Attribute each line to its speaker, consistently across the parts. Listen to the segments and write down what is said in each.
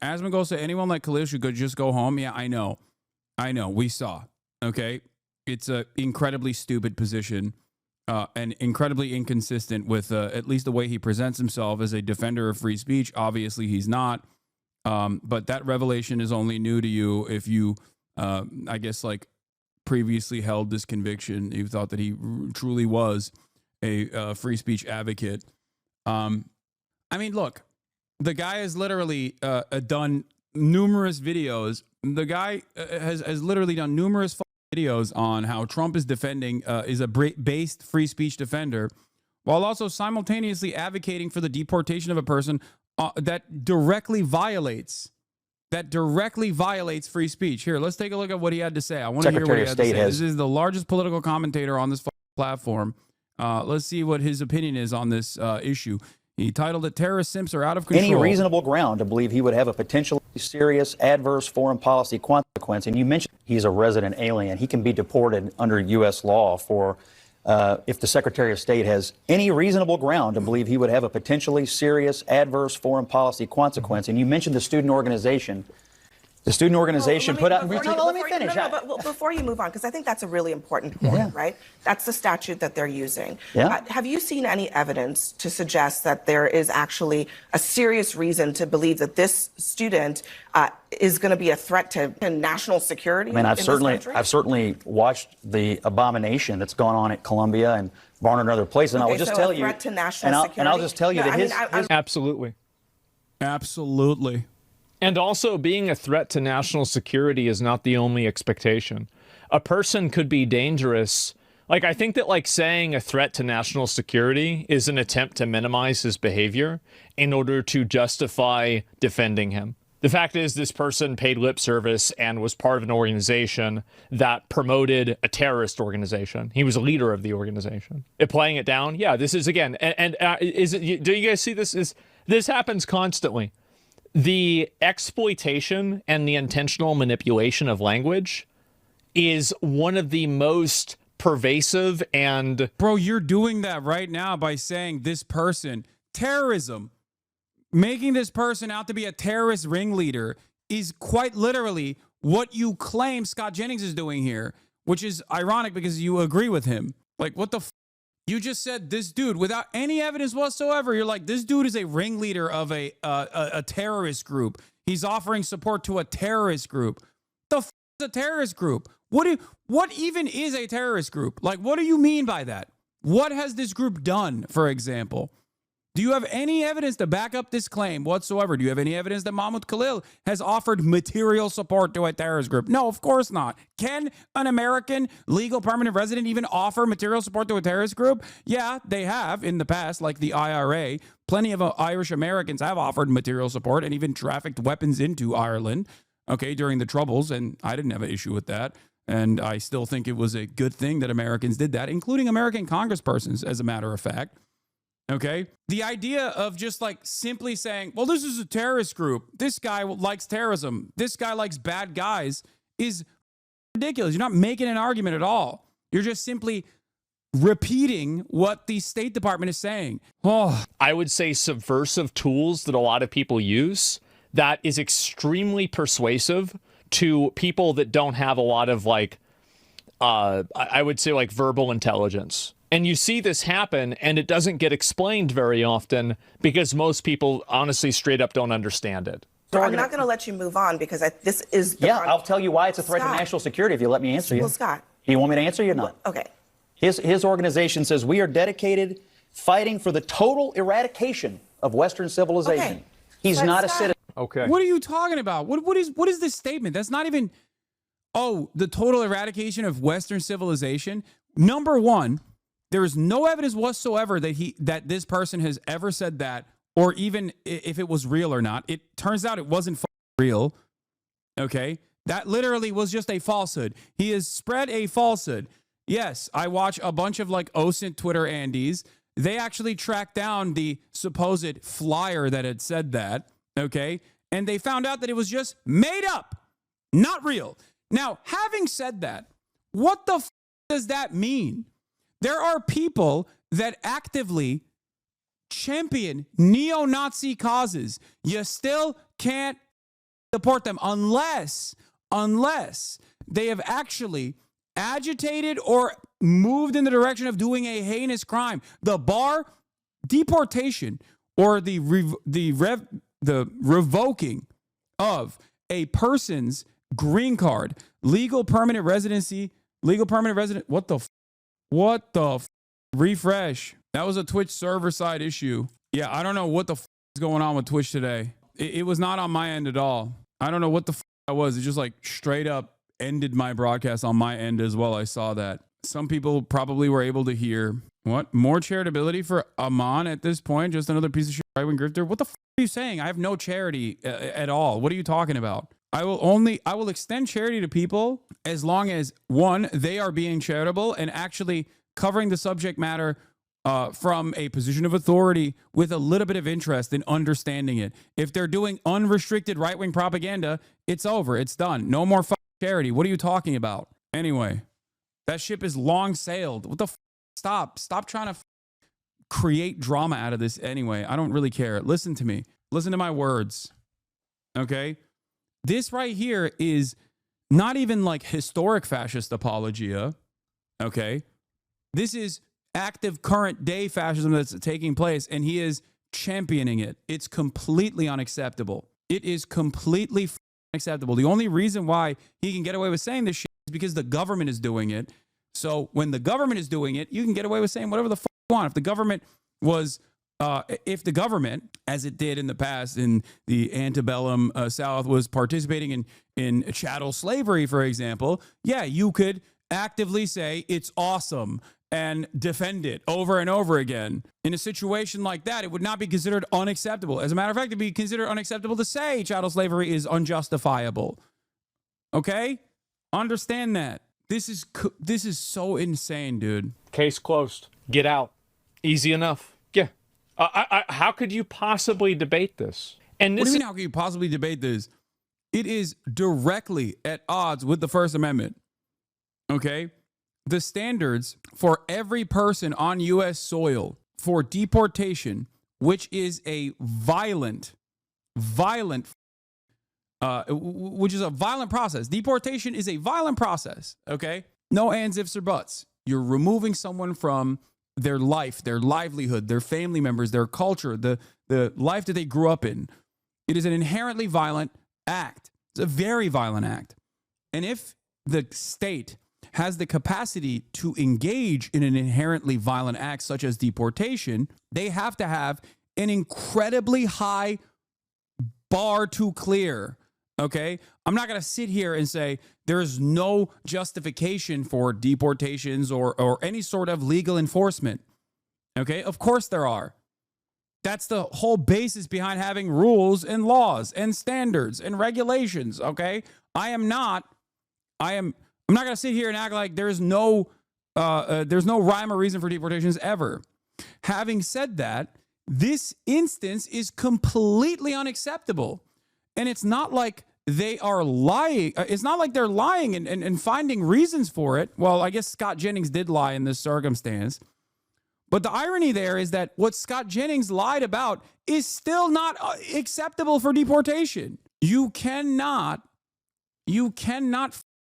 Speaker 1: Asmongold said anyone like Khalil should just go home. Yeah, I know. We saw. Okay. It's an incredibly stupid position and incredibly inconsistent with at least the way he presents himself as a defender of free speech. Obviously, he's not. But that revelation is only new to you if you, I guess, like previously held this conviction. You thought that he truly was a free speech advocate. I mean, look, the guy has literally done numerous videos. The guy has literally done numerous videos on how Trump is defending, is a based free speech defender, while also simultaneously advocating for the deportation of a person that directly violates free speech. Here, let's take a look at what he had to say. I want to hear what he had to say. This is the largest political commentator on this platform. Let's see what his opinion is on this issue. He titled it, "Terrorist Simps Are Out of Control."
Speaker 2: Any reasonable ground to believe he would have a potentially serious adverse foreign policy consequence. And you mentioned he's a resident alien. He can be deported under U.S. law for if the Secretary of State has any reasonable ground to believe he would have a potentially serious adverse foreign policy consequence. And you mentioned the student organization. The student organization put out. Let me finish.
Speaker 3: But before you move on, because I think that's a really important point, right? That's the statute that they're using.
Speaker 2: Yeah.
Speaker 3: Have you seen any evidence to suggest that there is actually a serious reason to believe that this student is going to be a threat to national security?
Speaker 2: I mean, I've certainly watched the abomination that's gone on at Columbia and Barnard and other places, and I will just tell you,
Speaker 3: threat to national security.
Speaker 2: And I'll just tell you that his
Speaker 4: absolutely. And also, being a threat to national security is not the only expectation. A person could be dangerous. Like, I think that, like, saying a threat to national security is an attempt to minimize his behavior in order to justify defending him. The fact is, this person paid lip service and was part of an organization that promoted a terrorist organization. He was a leader of the organization. Playing it down, yeah, this is, again, is it? Do you guys see this? This happens constantly. The exploitation and the intentional manipulation of language is one of the most pervasive and...
Speaker 1: Bro, you're doing that right now by saying this person, terrorism, making this person out to be a terrorist ringleader is quite literally what you claim Scott Jennings is doing here, which is ironic because you agree with him. Like, what the You just said this dude, without any evidence whatsoever, you're like, this dude is a ringleader of a terrorist group. He's offering support to a terrorist group. The f is a terrorist group? What even is a terrorist group? Like, what do you mean by that? What has this group done, for example? Do you have any evidence to back up this claim whatsoever? Do you have any evidence that Mahmoud Khalil has offered material support to a terrorist group? No, of course not. Can an American legal permanent resident even offer material support to a terrorist group? Yeah, they have in the past, like the IRA. Plenty of Irish Americans have offered material support and even trafficked weapons into Ireland, okay, during the Troubles, and I didn't have an issue with that. And I still think it was a good thing that Americans did that, including American congresspersons, as a matter of fact. Okay, the idea of just like simply saying, well, this is a terrorist group. This guy likes terrorism. This guy likes bad guys is ridiculous. You're not making an argument at all. You're just simply repeating what the State Department is saying. Oh,
Speaker 4: I would say subversive tools that a lot of people use that is extremely persuasive to people that don't have a lot of like, I would say like verbal intelligence. And you see this happen, and it doesn't get explained very often because most people, honestly, straight up don't understand it.
Speaker 3: So I'm not going to let you move on because this is the
Speaker 2: I'll tell you why it's a threat to national security if you let me answer you.
Speaker 3: Well, Scott.
Speaker 2: Do you want me to answer you or not?
Speaker 3: Okay.
Speaker 2: His organization says we are dedicated fighting for the total eradication of Western civilization.
Speaker 3: Okay.
Speaker 2: He's not a citizen.
Speaker 4: Okay.
Speaker 1: What are you talking about? What is this statement? That's not even, the total eradication of Western civilization. Number one, there is no evidence whatsoever that this person has ever said that, or even if it was real or not. It turns out it wasn't real. Okay, that literally was just a falsehood. He has spread a falsehood. Yes, I watch a bunch of like OSINT Twitter Andes. They actually tracked down the supposed flyer that had said that. Okay, and they found out that it was just made up, not real. Now, having said that, what the does that mean? There are people that actively champion neo-Nazi causes. You still can't deport them unless they have actually agitated or moved in the direction of doing a heinous crime. The bar, deportation, or the revoking of a person's green card, legal permanent residency, refresh. That was a Twitch server side issue. Yeah, I don't know what the is going on with Twitch today. It was not on my end at all. I don't know what the that was. It just like straight up ended my broadcast on my end as well. I saw that. Some people probably were able to hear. What? More charitability for Amon at this point? Just another piece of shit right-wing grifter? What the are you saying? I have no charity at all. What are you talking about? I will extend charity to people as long as, one, they are being charitable and actually covering the subject matter from a position of authority with a little bit of interest in understanding it. If they're doing unrestricted right-wing propaganda, it's over. It's done. No more charity. What are you talking about? Anyway, that ship is long sailed. What the Stop trying to create drama out of this anyway. I don't really care. Listen to me. Listen to my words. Okay? This right here is not even like historic fascist apologia. Okay? This is active current day fascism that's taking place, and he is championing it. It's completely unacceptable. It is completely unacceptable. The only reason why he can get away with saying this shit is because the government is doing it. So when the government is doing it, you can get away with saying whatever the fuck you want. If the government was, as it did in the past in the antebellum South, was participating in chattel slavery, for example, yeah, you could actively say it's awesome and defend it over and over again. In a situation like that, it would not be considered unacceptable. As a matter of fact, it'd be considered unacceptable to say chattel slavery is unjustifiable. Okay? Understand that. This is so insane, dude.
Speaker 4: Case closed. Get out. Easy enough. Yeah. How could you possibly debate this? And
Speaker 1: what do you mean, how could you possibly debate this? It is directly at odds with the First Amendment. Okay? The standards for every person on U.S. soil for deportation, which is a violent process. Deportation is a violent process, okay? No ands, ifs, or buts. You're removing someone from their life, their livelihood, their family members, their culture, the life that they grew up in. It is an inherently violent act. It's a very violent act. And if the state has the capacity to engage in an inherently violent act such as deportation, they have to have an incredibly high bar to clear. Okay, I'm not going to sit here and say there is no justification for deportations or any sort of legal enforcement. Okay, of course there are. That's the whole basis behind having rules and laws and standards and regulations. Okay, I'm not going to sit here and act like there's no rhyme or reason for deportations ever. Having said that, this instance is completely unacceptable. And it's not like they are lying. It's not like they're lying and finding reasons for it. Well, I guess Scott Jennings did lie in this circumstance. But the irony there is that what Scott Jennings lied about is still not acceptable for deportation. You cannot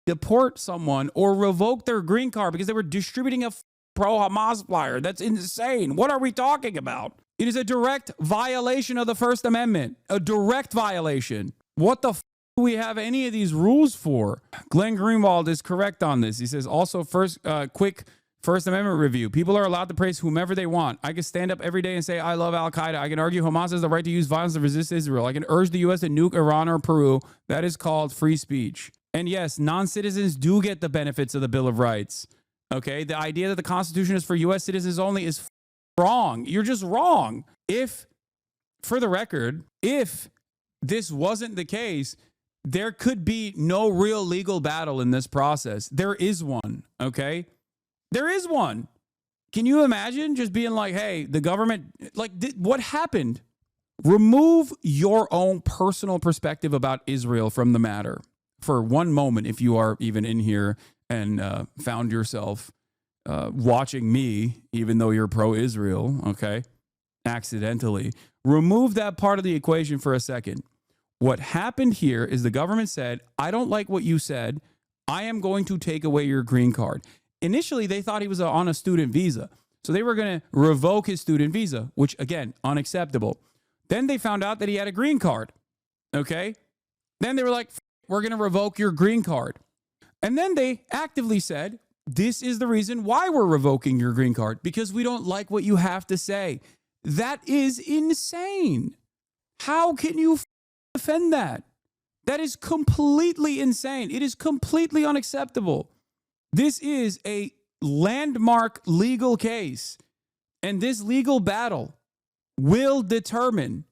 Speaker 1: deport someone or revoke their green card because they were distributing a pro-Hamas flyer. That's insane. What are we talking about? It is a direct violation of the First Amendment. A direct violation. What the do we have any of these rules for? Glenn Greenwald is correct on this. He says, also, quick First Amendment review. People are allowed to praise whomever they want. I can stand up every day and say, I love Al-Qaeda. I can argue Hamas has the right to use violence to resist Israel. I can urge the U.S. to nuke Iran or Peru. That is called free speech. And yes, non-citizens do get the benefits of the Bill of Rights. Okay? The idea that the Constitution is for U.S. citizens only is wrong. You're just wrong. For the record, if this wasn't the case, there could be no real legal battle in this process. There is one, okay? There is one. Can you imagine just being like, hey, the government, like, what happened? Remove your own personal perspective about Israel from the matter for one moment, if you are even in here and found yourself watching me, even though you're pro-Israel, okay, accidentally. Remove that part of the equation for a second. What happened here is the government said, I don't like what you said. I am going to take away your green card. Initially, they thought he was on a student visa. So they were going to revoke his student visa, which, again, unacceptable. Then they found out that he had a green card. Okay? Then they were like, we're going to revoke your green card. And then they actively said, this is the reason why we're revoking your green card, because we don't like what you have to say. That is insane. How can you defend that? That is completely insane. It is completely unacceptable. This is a landmark legal case, and this legal battle will determine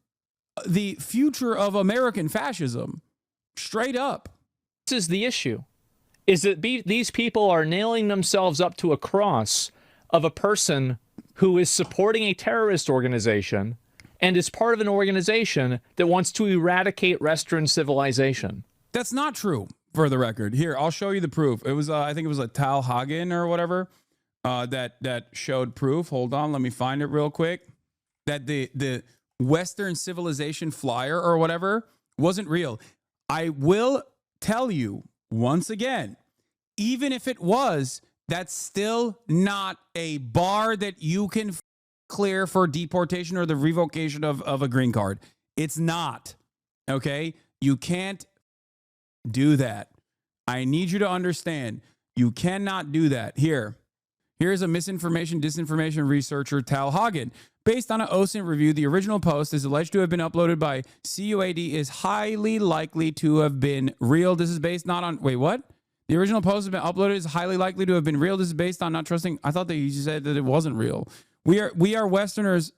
Speaker 1: the future of American fascism. Straight up.
Speaker 4: This is the issue, is that these people are nailing themselves up to a cross of a person who is supporting a terrorist organization and is part of an organization that wants to eradicate Western civilization.
Speaker 1: That's not true, for the record. Here, I'll show you the proof. It was, I think it was a Tal Hagen or whatever that showed proof. Hold on, let me find it real quick. That the Western civilization flyer or whatever wasn't real. I will tell you once again, even if it was, that's still not a bar that you can clear for deportation or the revocation of a green card. It's not. Okay? You can't do that. I need you to understand. You cannot do that. Here's a misinformation, disinformation researcher, Tal Hagen. Based on an OSINT review, the original post is alleged to have been uploaded by CUAD is highly likely to have been real. This is based not on... Wait, what? The original post has been uploaded is highly likely to have been real. This is based on not trusting... I thought that you said that it wasn't real. We are Westerners...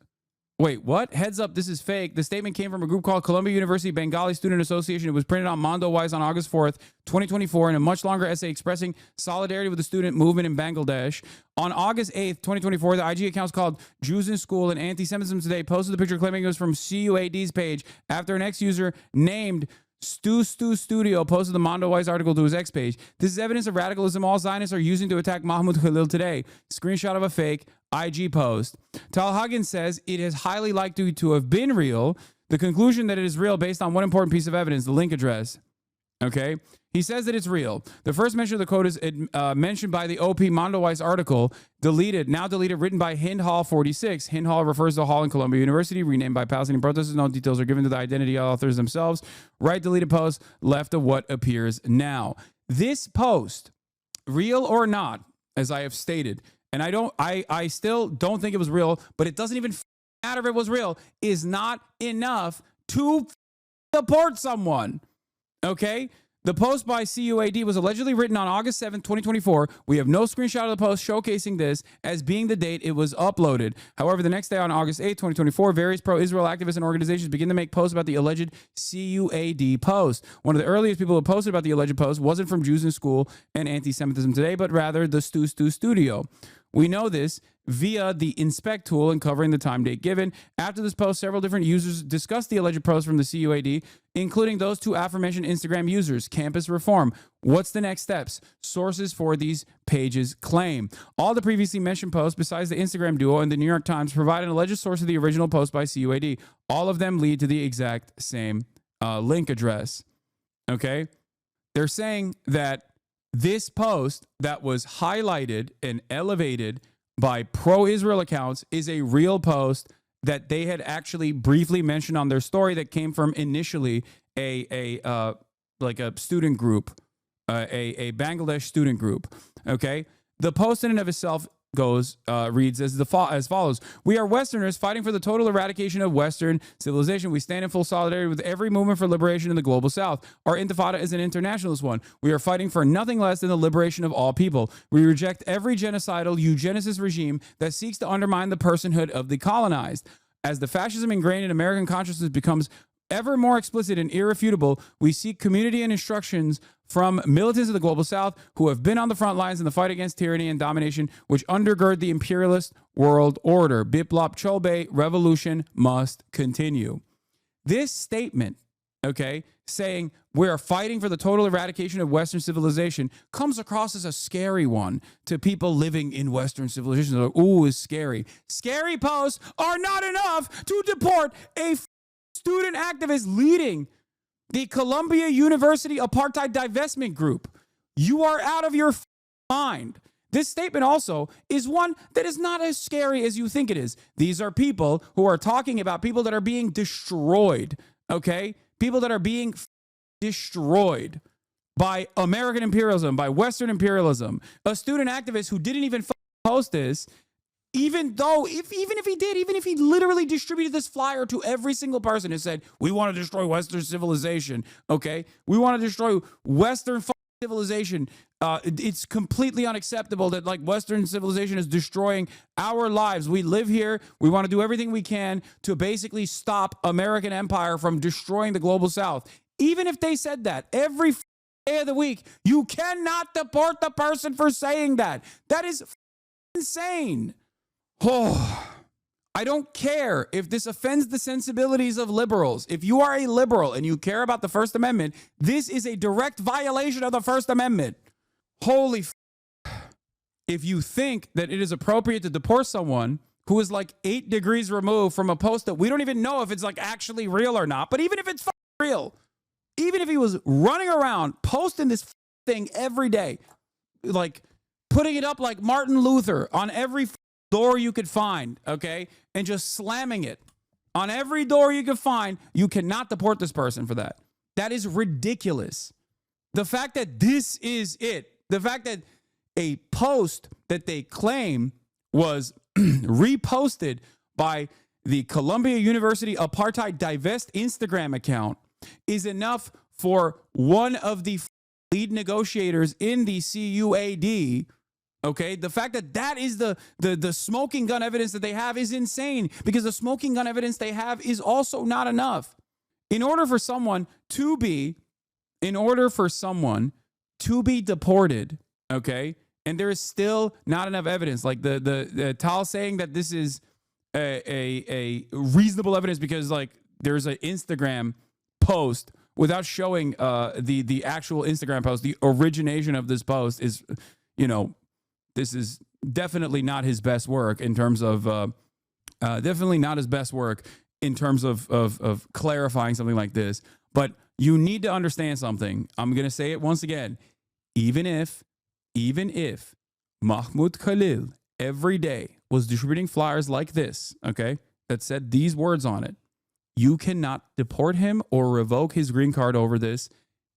Speaker 1: Wait, what? Heads up, this is fake. The statement came from a group called Columbia University Bengali Student Association. It was printed on Mondo Wise on August 4th, 2024, in a much longer essay expressing solidarity with the student movement in Bangladesh. On August 8th, 2024, the IG accounts called Jews in School and Anti-Semitism Today posted the picture claiming it was from CUAD's page after an ex-user named Stu Studio posted the Mondo Wise article to his X page. This is evidence of radicalism all Zionists are using to attack Mahmoud Khalil today. Screenshot of a fake IG post. Tal Hagen says it is highly likely to have been real. The conclusion that it is real based on one important piece of evidence, the link address. Okay? He says that it's real. The first mention of the code is mentioned by the OP Mondo Wise article, now deleted, written by Hind Hall 46. Hind Hall refers to a hall in Columbia University, renamed by Palestinian protesters. No details are given to the identity of authors themselves. Right deleted post, left of what appears now. This post, real or not, as I have stated, and I still don't think it was real, but it doesn't even matter if it was real, is not enough to support someone. Okay? The post by CUAD was allegedly written on August 7th, 2024. We have no screenshot of the post showcasing this as being the date it was uploaded. However, the next day on August 8th, 2024, various pro-Israel activists and organizations begin to make posts about the alleged CUAD post. One of the earliest people who posted about the alleged post wasn't from Jews in School and Anti-Semitism Today, but rather the Stu Studio. We know this via the inspect tool and covering the time date given. After this post, several different users discussed the alleged post from the CUAD, including those two aforementioned Instagram users. Campus reform. What's the next steps? Sources for these pages claim. All the previously mentioned posts, besides the Instagram duo and the New York Times, provide an alleged source of the original post by CUAD. All of them lead to the exact same link address. Okay? They're saying that this post that was highlighted and elevated by pro-Israel accounts is a real post that they had actually briefly mentioned on their story that came from initially a student group, a Bangladesh student group. Okay, the post in and of itself reads as follows. We are Westerners fighting for the total eradication of Western civilization. We stand in full solidarity with every movement for liberation in the global South. Our intifada is an internationalist one. We are fighting for nothing less than the liberation of all people. We reject every genocidal eugenicist regime that seeks to undermine the personhood of the colonized. As the fascism ingrained in American consciousness becomes ever more explicit and irrefutable, we seek community and instructions from militants of the global South who have been on the front lines in the fight against tyranny and domination, which undergird the imperialist world order. Biplop Chobe, revolution must continue. This statement, okay, saying we are fighting for the total eradication of Western civilization comes across as a scary one to people living in Western civilization. They're like, ooh, it's scary. Scary posts are not enough to deport a student activist leading The Columbia University Apartheid Divestment Group. You are out of your mind. This statement also is one that is not as scary as you think it is. These are people who are talking about people that are being destroyed, okay? People that are being destroyed by American imperialism, by Western imperialism. A student activist who didn't even post this, even if he literally distributed this flyer to every single person and said, we want to destroy Western civilization, okay? We want to destroy Western civilization. It's completely unacceptable that like Western civilization is destroying our lives. We live here. We want to do everything we can to basically stop American empire from destroying the global South. Even if they said that every day of the week, you cannot deport the person for saying that. That is insane. Oh, I don't care if this offends the sensibilities of liberals. If you are a liberal and you care about the First Amendment, this is a direct violation of the First Amendment. Holy if you think that it is appropriate to deport someone who is like 8 degrees removed from a post that we don't even know if it's like actually real or not, but even if it's real, even if he was running around posting this thing every day, like putting it up like Martin Luther on every door you could find, okay, and just slamming it on every door you could find, you cannot deport this person for that. That is ridiculous. The fact that this is it, the fact that a post that they claim was reposted by the Columbia University Apartheid Divest Instagram account is enough for one of the lead negotiators in the CUAD. Okay, the fact that that is the smoking gun evidence that they have is insane, because the smoking gun evidence they have is also not enough. In order for someone to be deported, okay, and there is still not enough evidence, like the Tal saying that this is a reasonable evidence because like there's an Instagram post without showing the actual Instagram post, the origination of this post is, this is definitely not his best work in terms of clarifying something like this. But you need to understand something. I'm going to say it once again. Even if Mahmoud Khalil every day was distributing flyers like this, okay, that said these words on it, you cannot deport him or revoke his green card over this.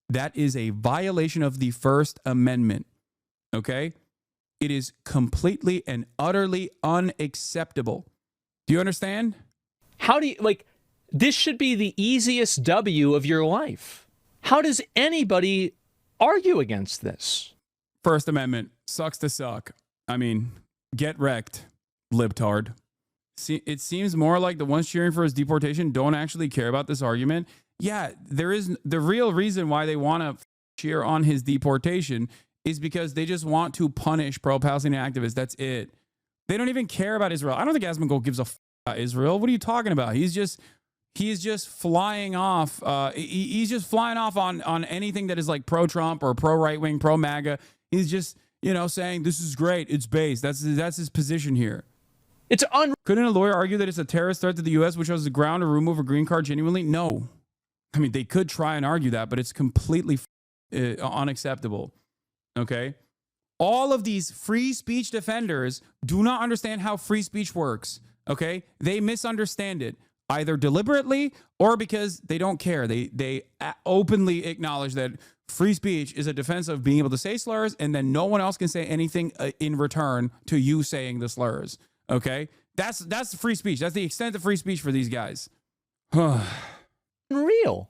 Speaker 1: That is a violation of the First Amendment, okay? It is completely and utterly unacceptable. Do you understand?
Speaker 4: How do you, like, this should be the easiest W of your life. How does anybody argue against this?
Speaker 1: First Amendment sucks to suck. I mean, get wrecked, libtard. See, it seems more like the ones cheering for his deportation don't actually care about this argument. Yeah, there is the real reason why they want to cheer on his deportation is because they just want to punish pro-Palestinian activists. That's it. They don't even care about Israel. I don't think Asmongold gives a about Israel. What are you talking about? He is just flying off. He's just flying off on anything that is like pro-Trump or pro-right-wing, pro-MAGA. He's just, saying this is great. It's based. That's his position here.
Speaker 4: It's
Speaker 1: Couldn't a lawyer argue that it's a terrorist threat to the U.S., which was the ground to remove a green card genuinely? No. I mean, they could try and argue that, but it's completely unacceptable. Okay? All of these free speech defenders do not understand how free speech works. Okay? They misunderstand it, either deliberately or because they don't care. They openly acknowledge that free speech is a defense of being able to say slurs, and then no one else can say anything in return to you saying the slurs. Okay? That's free speech. That's the extent of free speech for these guys.
Speaker 4: Real.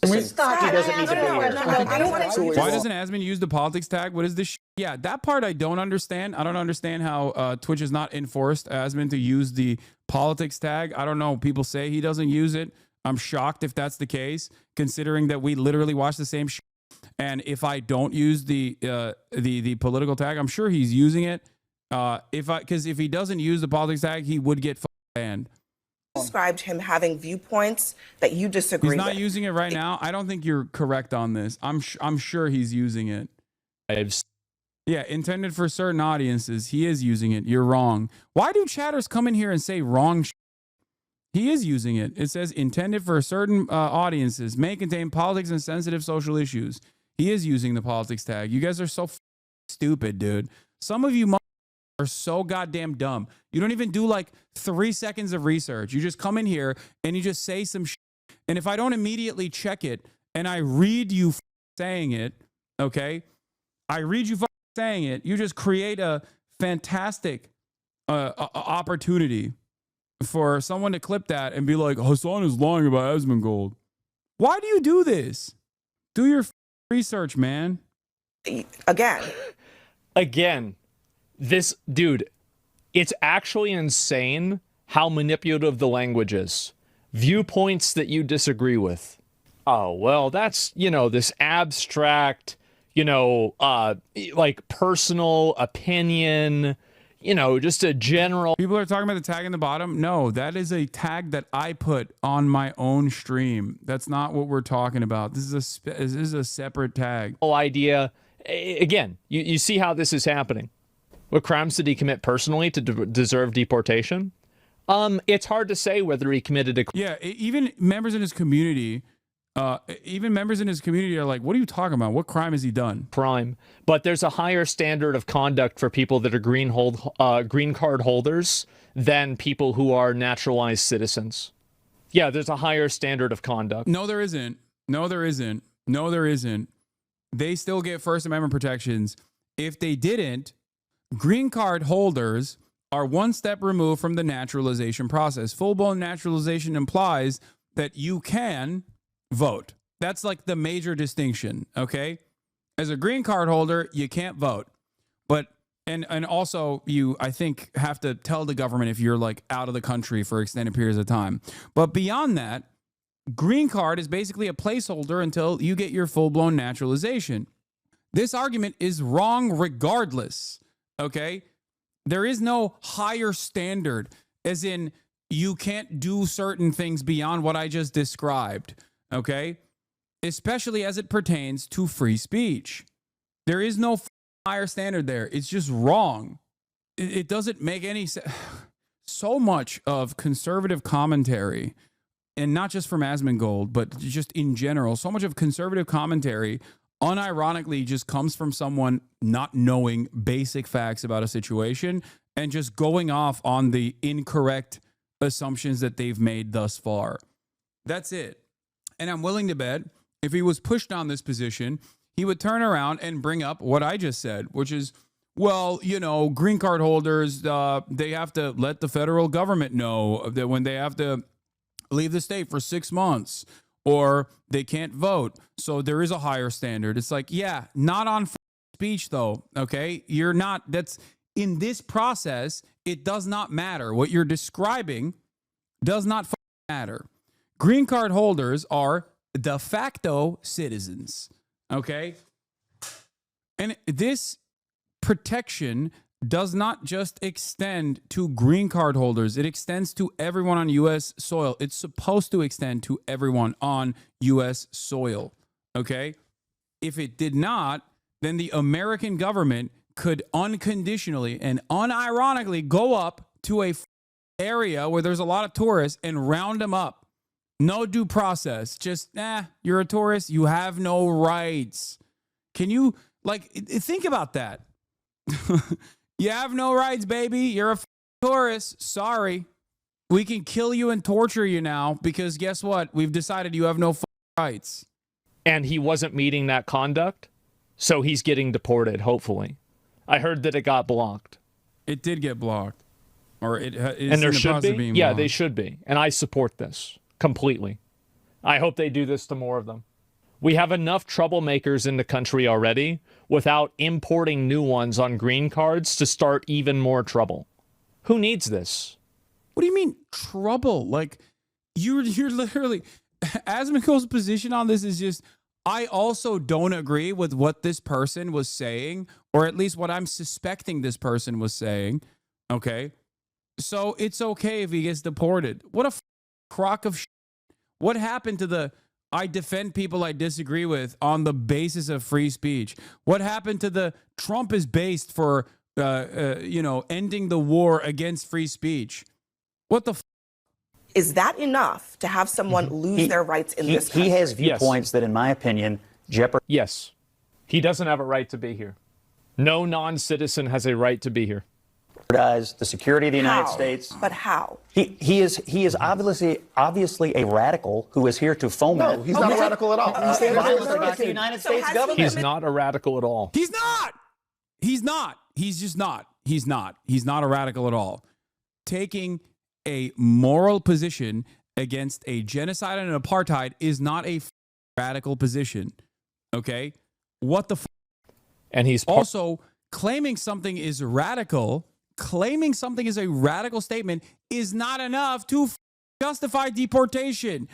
Speaker 2: He doesn't need to be here.
Speaker 1: Why doesn't Asmin use the politics tag? What is this? Yeah, that part I don't understand. I don't understand how Twitch has not enforced Asmin to use the politics tag. I don't know. People say he doesn't use it. I'm shocked if that's the case, considering that we literally watch the same shit. And if I don't use the political tag, I'm sure he's using it. Because if he doesn't use the politics tag, he would get banned.
Speaker 3: Described him having viewpoints that you disagree with.
Speaker 1: He's not using it right now. I don't think you're correct on this. I'm sure he's using it. Yeah, intended for certain audiences. He is using it. You're wrong. Why do chatters come in here and say wrong shit? He is using it. It says intended for certain audiences, may contain politics and sensitive social issues. He is using the politics tag. You guys are so stupid, dude. Some of you are so goddamn dumb. You don't even do like 3 seconds of research. You just come in here and you just say some shit. And if I don't immediately check it and I read you saying it, okay? I read you saying it. You just create a fantastic opportunity for someone to clip that and be like, Hasan is lying about Asmongold. Why do you do this? Do your research, man.
Speaker 4: Again, this dude, it's actually insane how manipulative the language is. Viewpoints that you disagree with. Oh, well, that's, this abstract, like personal opinion, just a general.
Speaker 1: People are talking about the tag in the bottom. No, that is a tag that I put on my own stream. That's not what we're talking about. This is a separate tag.
Speaker 4: Idea. Again, you see how this is happening. What crimes did he commit personally to deserve deportation? It's hard to say whether he committed a.
Speaker 1: Yeah, even members in his community. Are like, what are you talking about? What crime has he done?
Speaker 4: Crime. But there's a higher standard of conduct for people that are green card holders than people who are naturalized citizens. Yeah, there's a higher standard of conduct.
Speaker 1: No, there isn't. They still get First Amendment protections. If they didn't, green card holders are one step removed from the naturalization process. Full-blown naturalization implies that you can vote. That's like the major distinction, okay? As a green card holder, you can't vote. But and also you, I think, have to tell the government if you're like out of the country for extended periods of time. But beyond that, green card is basically a placeholder until you get your full-blown naturalization. This argument is wrong regardless, okay? There is no higher standard, as in you can't do certain things beyond what I just described. Okay, especially as it pertains to free speech. There is no higher standard there. It's just wrong. It doesn't make any sense. So much of conservative commentary, and not just from Asmongold, but just in general, so much of conservative commentary unironically just comes from someone not knowing basic facts about a situation and just going off on the incorrect assumptions that they've made thus far. That's it. And I'm willing to bet if he was pushed on this position, he would turn around and bring up what I just said, which is, well, green card holders, they have to let the federal government know that when they have to leave the state for 6 months or they can't vote. So there is a higher standard. It's like, yeah, not on speech, though. OK, you're not. That's in this process. It does not matter. What you're describing does not matter. Green card holders are de facto citizens, okay? And this protection does not just extend to green card holders. It extends to everyone on U.S. soil. It's supposed to extend to everyone on U.S. soil, okay? If it did not, then the American government could unconditionally and unironically go up to a area where there's a lot of tourists and round them up. No due process. Just, you're a tourist. You have no rights. Can you, think about that? You have no rights, baby. You're a tourist. Sorry. We can kill you and torture you now because guess what? We've decided you have no rights.
Speaker 4: And he wasn't meeting that conduct, so he's getting deported, hopefully. I heard that it got blocked.
Speaker 1: It did get blocked. Or it is
Speaker 4: and there
Speaker 1: in the
Speaker 4: should
Speaker 1: process
Speaker 4: be?
Speaker 1: of being
Speaker 4: Yeah,
Speaker 1: blocked.
Speaker 4: they should be. And I support this completely. I hope they do this to more of them. We have enough troublemakers in the country already without importing new ones on green cards to start even more trouble. Who needs this?
Speaker 1: What do you mean trouble? Like you're literally Asmongold's position on this is just I also don't agree with what this person was saying, or at least what I'm suspecting this person was saying. Okay. So it's okay if he gets deported. What a crock of shit. What happened to the I defend people I disagree with on the basis of free speech? What happened to the Trump is based for, ending the war against free speech? What the
Speaker 3: Is that enough to have someone lose their rights in this country?
Speaker 2: He has viewpoints that, in my opinion, jeopardize.
Speaker 4: Yes. He doesn't have a right to be here. No non-citizen has a right to be here.
Speaker 2: The security of the United States.
Speaker 3: But how?
Speaker 2: He is obviously a radical who is here to foment.
Speaker 5: No, he's not a radical at all.
Speaker 2: Violence against the United States government.
Speaker 4: He's not a radical at all.
Speaker 1: He's not. He's not. He's just not. He's not. He's not a radical at all. Taking a moral position against a genocide and an apartheid is not a radical position. Okay? What the
Speaker 4: And he's
Speaker 1: also claiming something is radical, claiming something is a radical statement is not enough to justify deportation.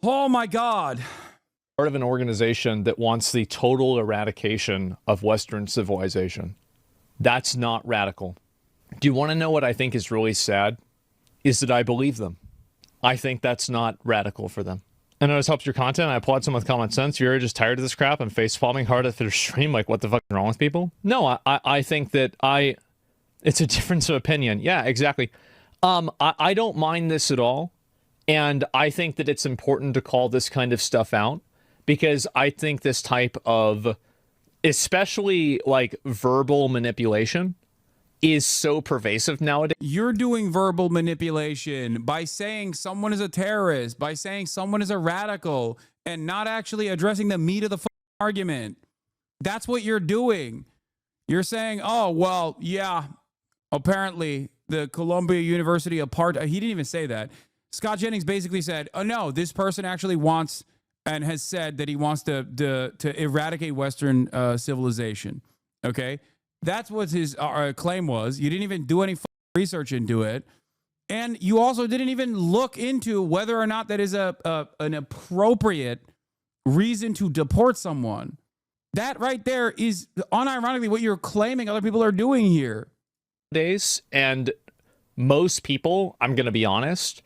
Speaker 1: Oh my God.
Speaker 4: part of an organization that wants the total eradication of Western civilization. That's not radical. Do you want to know what I think is really sad? Is that I believe them. I think that's not radical for them. I know this helps your content. I applaud someone with common sense. You're just tired of this crap and face palming hard at their stream. Like, what the fuck is wrong with people? No, I think that it's a difference of opinion. Yeah, exactly. I don't mind this at all. And I think that it's important to call this kind of stuff out because I think this type of, especially like verbal manipulation, is so pervasive nowadays.
Speaker 1: You're doing verbal manipulation by saying someone is a terrorist, by saying someone is a radical, and not actually addressing the meat of the argument. That's what you're doing. You're saying, oh, well, yeah, apparently the Columbia University apartheid. He didn't even say that. Scott Jennings basically said, oh, no, this person actually wants and has said that he wants to eradicate Western civilization. Okay? That's what his claim was. You didn't even do any research into it. And you also didn't even look into whether or not that is an appropriate reason to deport someone. That right there is unironically what you're claiming other people are doing here.
Speaker 4: And most people, I'm going to be honest,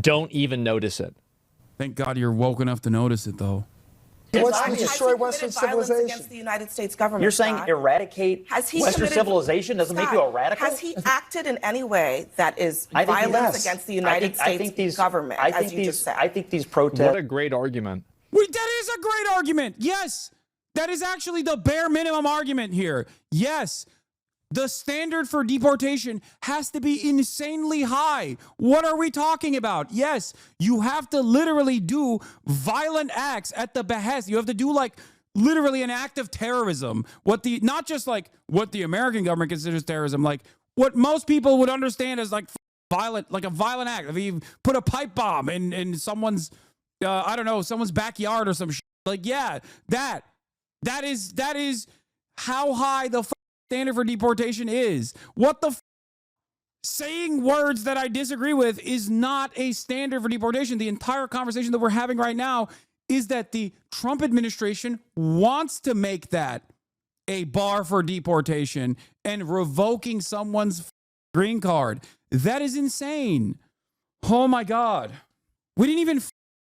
Speaker 4: don't even notice it.
Speaker 1: Thank God you're woke enough to notice it, though.
Speaker 5: He wants to destroy Western civilization.
Speaker 3: Against the United States government.
Speaker 2: You're saying eradicate Western civilization doesn't make you a radical?
Speaker 3: Has he acted in any way that is violence against the United States government, as you just said?
Speaker 2: I think these protests...
Speaker 4: What a great argument.
Speaker 1: That is a great argument. Yes. That is actually the bare minimum argument here. Yes. The standard for deportation has to be insanely high. What are we talking about? Yes, you have to literally do violent acts at the behest. You have to do like literally an act of terrorism. Not just like what the American government considers terrorism, like what most people would understand as like violent, like a violent act. If you put a pipe bomb in someone's, I don't know, someone's backyard or some shit. Like, yeah, that is how high the standard for deportation is. What the saying words that I disagree with is not a standard for deportation. The entire conversation that we're having right now is that the Trump administration wants to make that a bar for deportation and revoking someone's green card. That is insane. Oh my God. We didn't even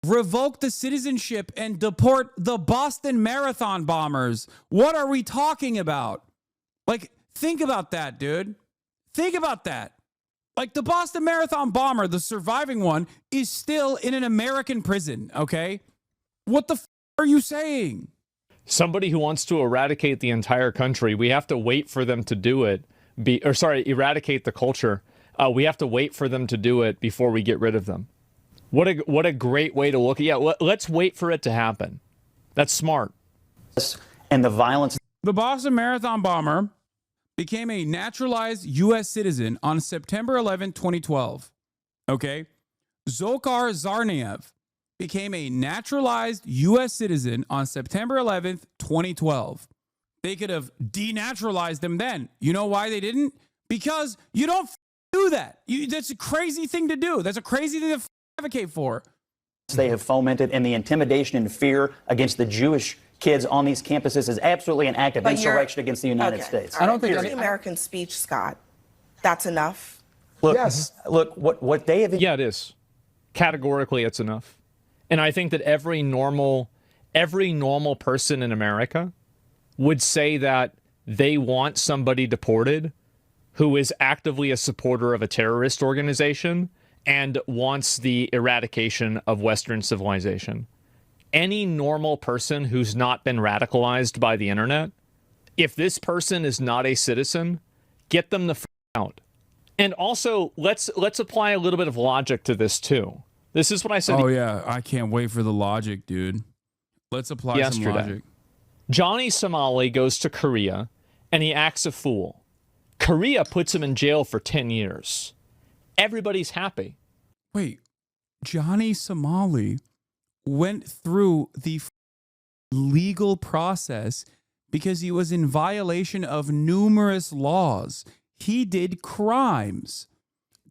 Speaker 1: revoke the citizenship and deport the Boston Marathon bombers. What are we talking about? Like, think about that, dude. Think about that. Like, the Boston Marathon bomber, the surviving one, is still in an American prison, okay? What the are you saying?
Speaker 4: Somebody who wants to eradicate the entire country, we have to wait for them to do it. Eradicate the culture. We have to wait for them to do it before we get rid of them. What a great way to look at it. Yeah, let's wait for it to happen. That's smart.
Speaker 2: And the violence...
Speaker 1: The Boston Marathon bomber became a naturalized U.S. citizen on September 11, 2012. Okay? Dzhokhar Tsarnaev became a naturalized U.S. citizen on September 11, 2012. They could have denaturalized him then. You know why they didn't? Because you don't do that. That's a crazy thing to do. That's a crazy thing to advocate for.
Speaker 2: They have fomented, and the intimidation and fear against the Jewish kids on these campuses is absolutely an act of insurrection against the United States.
Speaker 3: I don't think any American speech, Scott. That's enough.
Speaker 2: Look, look, what they have...
Speaker 4: Yeah, it is. Categorically, it's enough. And I think that every normal person in America would say that they want somebody deported who is actively a supporter of a terrorist organization and wants the eradication of Western civilization. Any normal person who's not been radicalized by the internet, if this person is not a citizen, get them the f out. And also, let's apply a little bit of logic to this too. This is what I said.
Speaker 1: Oh yeah, I can't wait for the logic, dude. Let's apply some logic.
Speaker 4: Johnny Somali goes to Korea and he acts a fool. Korea puts him in jail for 10 years. Everybody's happy.
Speaker 1: Wait, Johnny Somali went through the legal process because he was in violation of numerous laws. He did crimes.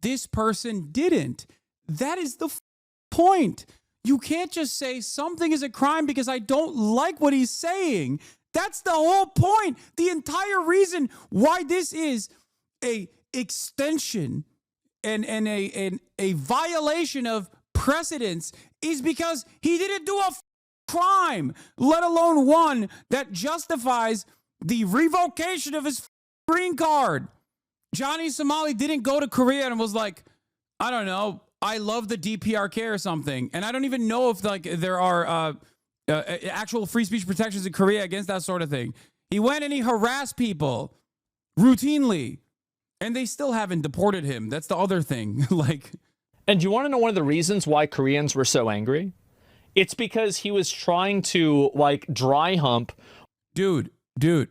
Speaker 1: This person didn't. That is the point. You can't just say something is a crime because I don't like what he's saying. That's the whole point. The entire reason why this is a extension and a violation of precedents is because he didn't do a crime, let alone one that justifies the revocation of his green card. Johnny Somali didn't go to Korea and was like, I don't know, I love the DPRK or something. And I don't even know if like there are actual free speech protections in Korea against that sort of thing. He went and he harassed people routinely, and they still haven't deported him. That's the other thing. Like,
Speaker 4: and you want to know one of the reasons why Koreans were so angry? It's because he was trying to like dry hump.
Speaker 1: Dude,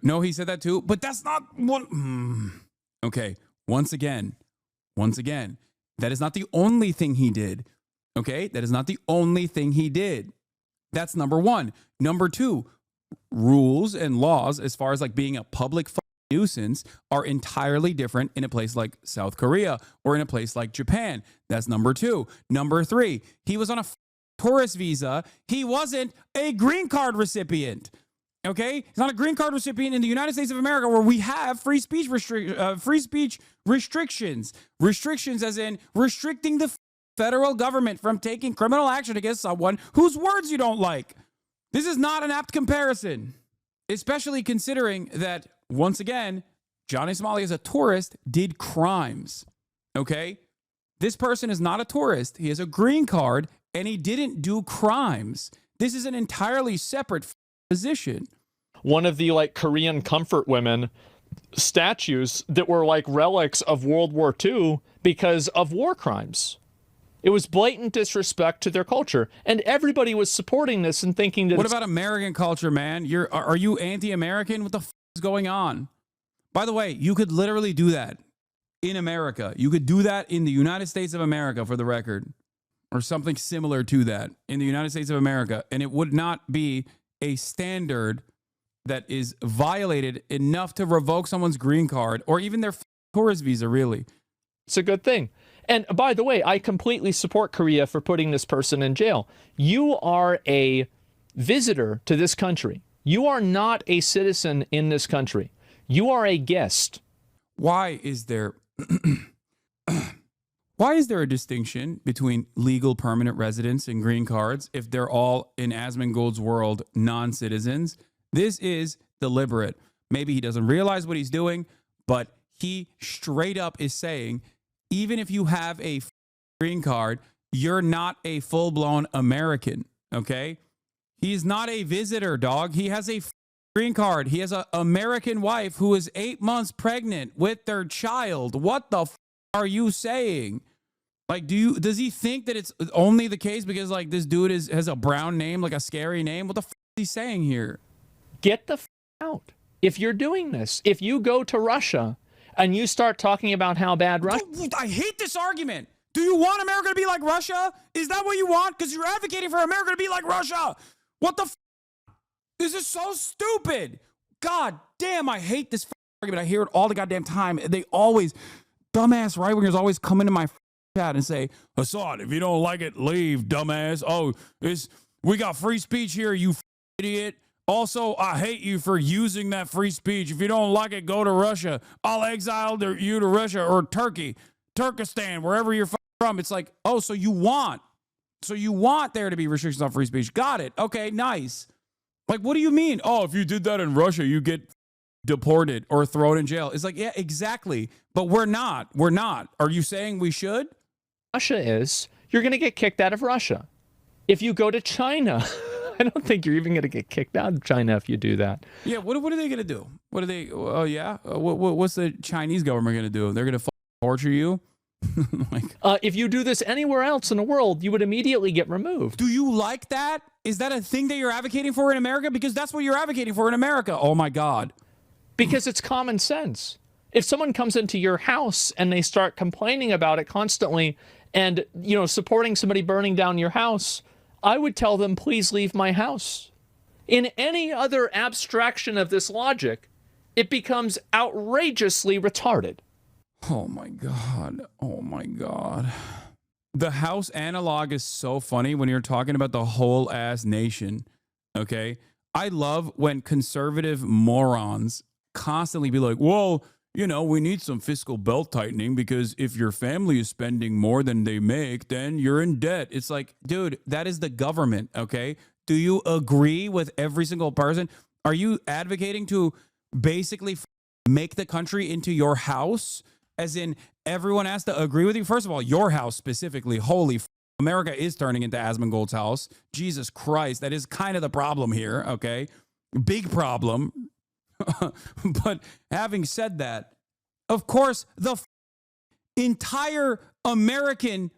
Speaker 1: no, he said that too, but that's not what. Okay, once again, that is not the only thing he did. Okay, that is not the only thing he did. That's number one. Number two, rules and laws as far as like being a public nuisance are entirely different in a place like South Korea or in a place like Japan. That's number two. Number three, he was on a tourist visa. He wasn't a green card recipient. Okay, he's not a green card recipient in the United States of America, where we have free speech restrictions. Restrictions as in restricting the federal government from taking criminal action against someone whose words you don't like. This is not an apt comparison, especially considering that, once again, Johnny Somali as a tourist did crimes. Okay, this person is not a tourist. He has a green card and he didn't do crimes. This is an entirely separate position.
Speaker 4: One of the like Korean comfort women statues that were like relics of World War II because of war crimes. It was blatant disrespect to their culture, and everybody was supporting this and thinking that.
Speaker 1: What about American culture, man? Are you anti-American? What the is going on? By the way, you could literally do that in America. You could do that in the United States of America, for the record, or something similar to that in the United States of America, and it would not be a standard that is violated enough to revoke someone's green card or even their tourist visa, really.
Speaker 4: It's a good thing. And by the way, I completely support Korea for putting this person in jail. You are a visitor to this country. You are not a citizen in this country. You are a guest.
Speaker 1: Why is there a distinction between legal permanent residents and green cards if they're all, in Asmongold's world, non-citizens? This is deliberate. Maybe he doesn't realize what he's doing, but he straight up is saying, even if you have a green card, you're not a full-blown American, okay? He's not a visitor, dog. He has a green card. He has an American wife who is 8 months pregnant with their child. What the are you saying? Like, does he think that it's only the case because like this dude has a brown name, like a scary name? What the is he saying here?
Speaker 4: Get the out. If you're doing this, if you go to Russia and you start talking about how bad Russia...
Speaker 1: I hate this argument. Do you want America to be like Russia? Is that what you want? Because you're advocating for America to be like Russia. What the This is so stupid. God damn, I hate this argument. I hear it all the goddamn time. They always, dumbass right-wingers always come into my chat and say, Hasan, if you don't like it, leave, dumbass. Oh, we got free speech here, you idiot. Also, I hate you for using that free speech. If you don't like it, go to Russia. I'll exile you to Russia or Turkey, Turkestan, wherever you're from. It's like, oh, so you want there to be restrictions on free speech. Got it. Okay, nice. Like, what do you mean? Oh, if you did that in Russia, you get deported or thrown in jail. It's like, yeah, exactly. But we're not. Are you saying we should?
Speaker 4: Russia is, you're going to get kicked out of Russia. If you go to China, I don't think you're even going to get kicked out of China if you do that.
Speaker 1: Yeah, what are they going to do? What are they? Oh, yeah? What's the Chinese government going to do? They're going to torture you?
Speaker 4: If you do this anywhere else in the world, you would immediately get removed.
Speaker 1: Do you like that? Is that a thing that you're advocating for in America? Because that's what you're advocating for in America. Oh, my God.
Speaker 4: Because it's common sense. If someone comes into your house and they start complaining about it constantly and, you know, supporting somebody burning down your house, I would tell them, please leave my house. In any other abstraction of this logic, it becomes outrageously retarded.
Speaker 1: Oh, my God. Oh, my God. The house analog is so funny when you're talking about the whole ass nation. Okay. I love when conservative morons constantly be like, well, you know, we need some fiscal belt tightening because if your family is spending more than they make, then you're in debt. It's like, dude, that is the government. Okay. Do you agree with every single person? Are you advocating to basically make the country into your house? As in everyone has to agree with you? First of all, your house specifically, holy America is turning into Asmongold's house. Jesus Christ, that is kind of the problem here, okay? Big problem. But having said that, of course, the entire American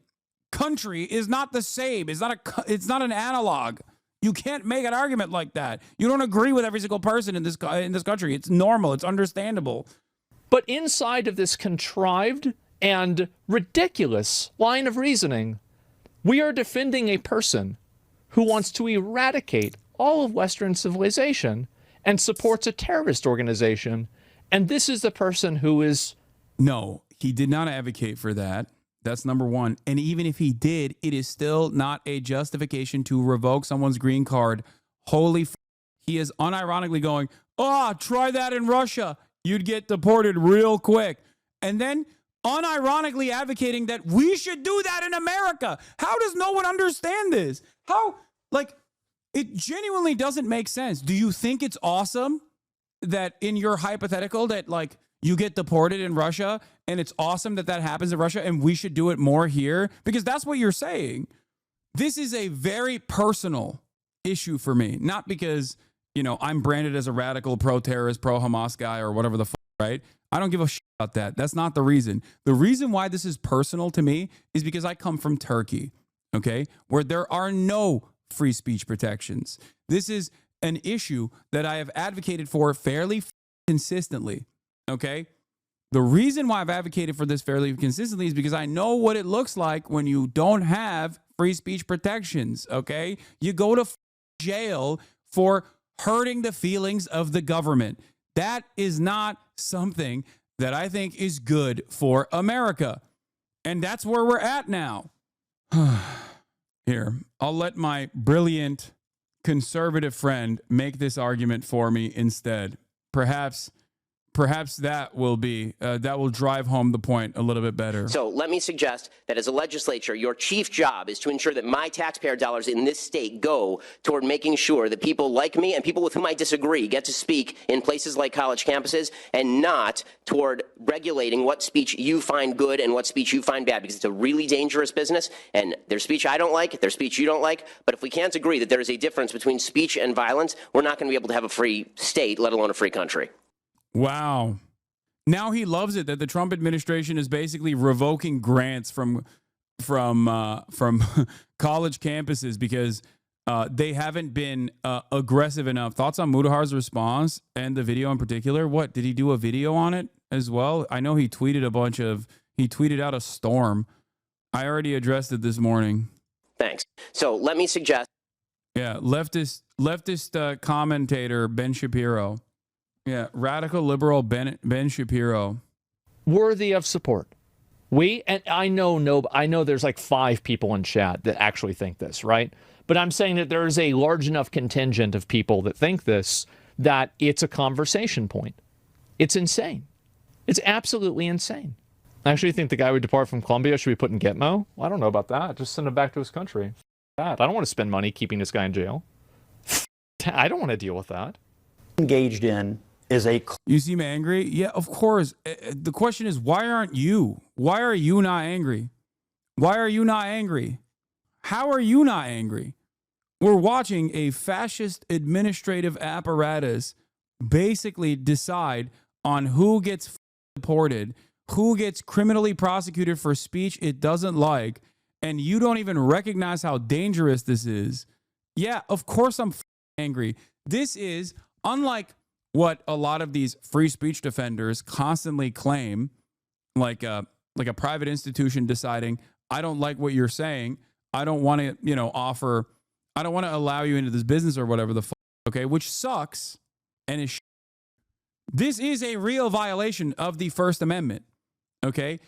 Speaker 1: country is not the same. It's not an analog. You can't make an argument like that. You don't agree with every single person in this country. It's normal. It's understandable.
Speaker 4: But inside of this contrived and ridiculous line of reasoning, we are defending a person who wants to eradicate all of Western civilization and supports a terrorist organization. And this is the person who is...
Speaker 1: No, he did not advocate for that. That's number one. And even if he did, it is still not a justification to revoke someone's green card. Holy he is unironically going, try that in Russia. You'd get deported real quick. And then unironically advocating that we should do that in America. How does no one understand this? How, it genuinely doesn't make sense. Do you think it's awesome that in your hypothetical that, you get deported in Russia and it's awesome that that happens in Russia and we should do it more here? Because that's what you're saying. This is a very personal issue for me, not because... I'm branded as a radical, pro-terrorist, pro-Hamas guy or whatever the fuck, right? I don't give a shit about that. That's not the reason. The reason why this is personal to me is because I come from Turkey, okay, where there are no free speech protections. This is an issue that I have advocated for fairly consistently, okay? The reason why I've advocated for this fairly consistently is because I know what it looks like when you don't have free speech protections, okay? You go to jail for hurting the feelings of the government. That is not something that I think is good for America. And that's where we're at now. Here, I'll let my brilliant conservative friend make this argument for me instead. Perhaps that will drive home the point a little bit better.
Speaker 6: So let me suggest that as a legislature, your chief job is to ensure that my taxpayer dollars in this state go toward making sure that people like me and people with whom I disagree get to speak in places like college campuses, and not toward regulating what speech you find good and what speech you find bad, because it's a really dangerous business, and there's speech I don't like, there's speech you don't like. But if we can't agree that there is a difference between speech and violence, we're not going to be able to have a free state, let alone a free country.
Speaker 1: Wow. Now he loves it that the Trump administration is basically revoking grants from college campuses because they haven't been aggressive enough. Thoughts on Mudahar's response and the video in particular? What, did he do a video on it as well? I know he tweeted out a storm. I already addressed it this morning.
Speaker 6: Thanks. So let me suggest.
Speaker 1: Yeah, leftist commentator Ben Shapiro. Yeah, radical liberal Ben Shapiro.
Speaker 4: Worthy of support. I know there's like 5 people in chat that actually think this, right? But I'm saying that there is a large enough contingent of people that think this, that it's a conversation point. It's insane. It's absolutely insane. I actually think the guy who departed from Colombia should be put in Gitmo. I don't know about that. Just send him back to his country. That. I don't want to spend money keeping this guy in jail. I don't want to deal with that.
Speaker 2: Engaged in is a...
Speaker 1: You seem angry? Yeah, of course. The question is, why aren't you? Why are you not angry? Why are you not angry? How are you not angry? We're watching a fascist administrative apparatus basically decide on who gets deported, who gets criminally prosecuted for speech it doesn't like, and you don't even recognize how dangerous this is. Yeah, of course I'm angry. This is unlike what a lot of these free speech defenders constantly claim, like a private institution deciding, I don't like what you're saying. I don't want to, I don't want to allow you into this business or whatever the fuck, okay, which sucks and is. This is a real violation of the First Amendment, okay?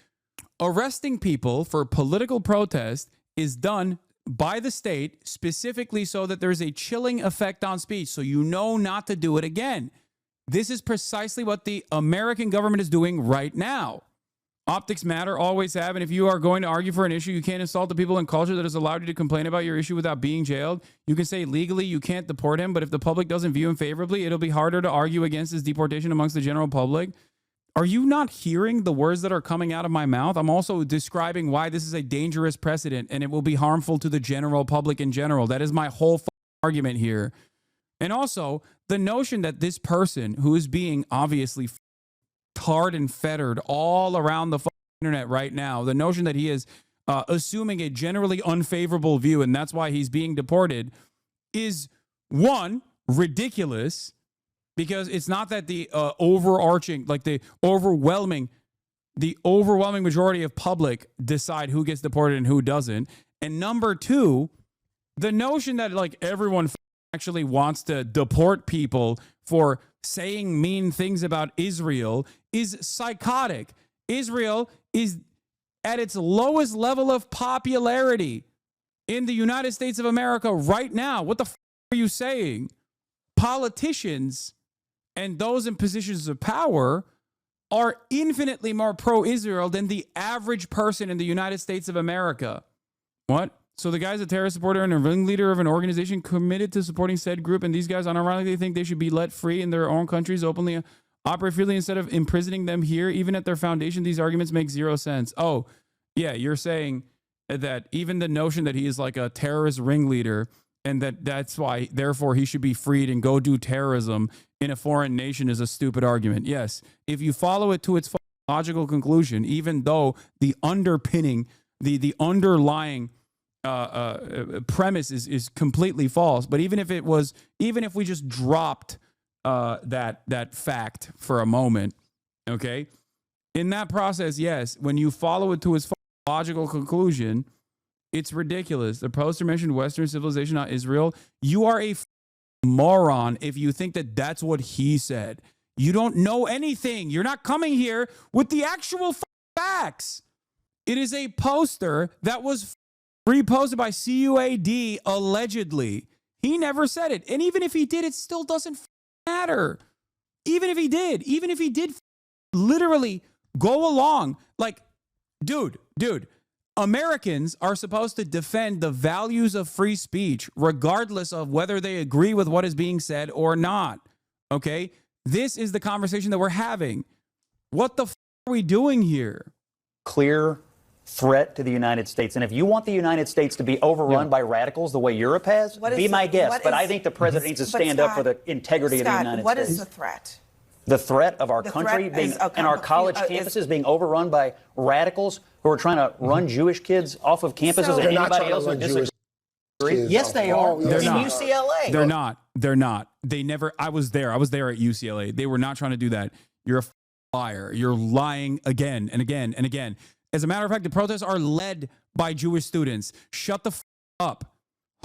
Speaker 1: Arresting people for political protest is done by the state specifically so that there's a chilling effect on speech, so you know not to do it again. This is precisely what the American government is doing right now. Optics matter, always have, and if you are going to argue for an issue, you can't insult the people and culture that has allowed you to complain about your issue without being jailed. You can say legally you can't deport him, but if the public doesn't view him favorably, it'll be harder to argue against his deportation amongst the general public. Are you not hearing the words that are coming out of my mouth? I'm also describing why this is a dangerous precedent and it will be harmful to the general public in general. That is my whole argument here. And also, the notion that this person who is being obviously tarred and fettered all around the internet right now, the notion that he is assuming a generally unfavorable view and that's why he's being deported is, one, ridiculous, because it's not that the overarching, like the overwhelming majority of public decide who gets deported and who doesn't. And number two, the notion that like everyone actually wants to deport people for saying mean things about Israel is psychotic. Israel is at its lowest level of popularity in the United States of America right now. What the f are you saying? Politicians and those in positions of power are infinitely more pro-Israel than the average person in the United States of America. What? So the guy's a terrorist supporter and a ringleader of an organization committed to supporting said group, and these guys unironically think they should be let free in their own countries, openly operate freely instead of imprisoning them here. Even at their foundation, these arguments make zero sense. Oh, yeah, you're saying that even the notion that he is like a terrorist ringleader and that's why, therefore, he should be freed and go do terrorism in a foreign nation is a stupid argument. Yes, if you follow it to its logical conclusion, even though the underpinning, the underlying premise is completely false. But even if we just dropped that fact for a moment, okay, in that process, yes, when you follow it to its logical conclusion, it's ridiculous. The poster mentioned Western civilization, not Israel. You are a moron if you think that that's what he said. You don't know anything. You're not coming here with the actual facts. It is a poster that was reposted by CUAD allegedly. He never said it. And even if he did, it still doesn't matter. Even if he did literally go along, like, dude, Americans are supposed to defend the values of free speech regardless of whether they agree with what is being said or not. Okay? This is the conversation that we're having. What the are we doing here?
Speaker 2: Clear threat to the United States. And if you want the United States to be overrun by radicals the way Europe has, be my guest. But I think the president needs to stand up for the integrity of the United States.
Speaker 3: What is the threat?
Speaker 2: The threat of our country being, and our college campuses being overrun by radicals who are trying to run Jewish kids off of campuses and anybody else who disagrees. Yes, they are.
Speaker 1: They're not.
Speaker 2: UCLA.
Speaker 1: They're not. They never. I was there at UCLA. They were not trying to do that. You're a liar. You're lying again and again and again. As a matter of fact, the protests are led by Jewish students. Shut the up.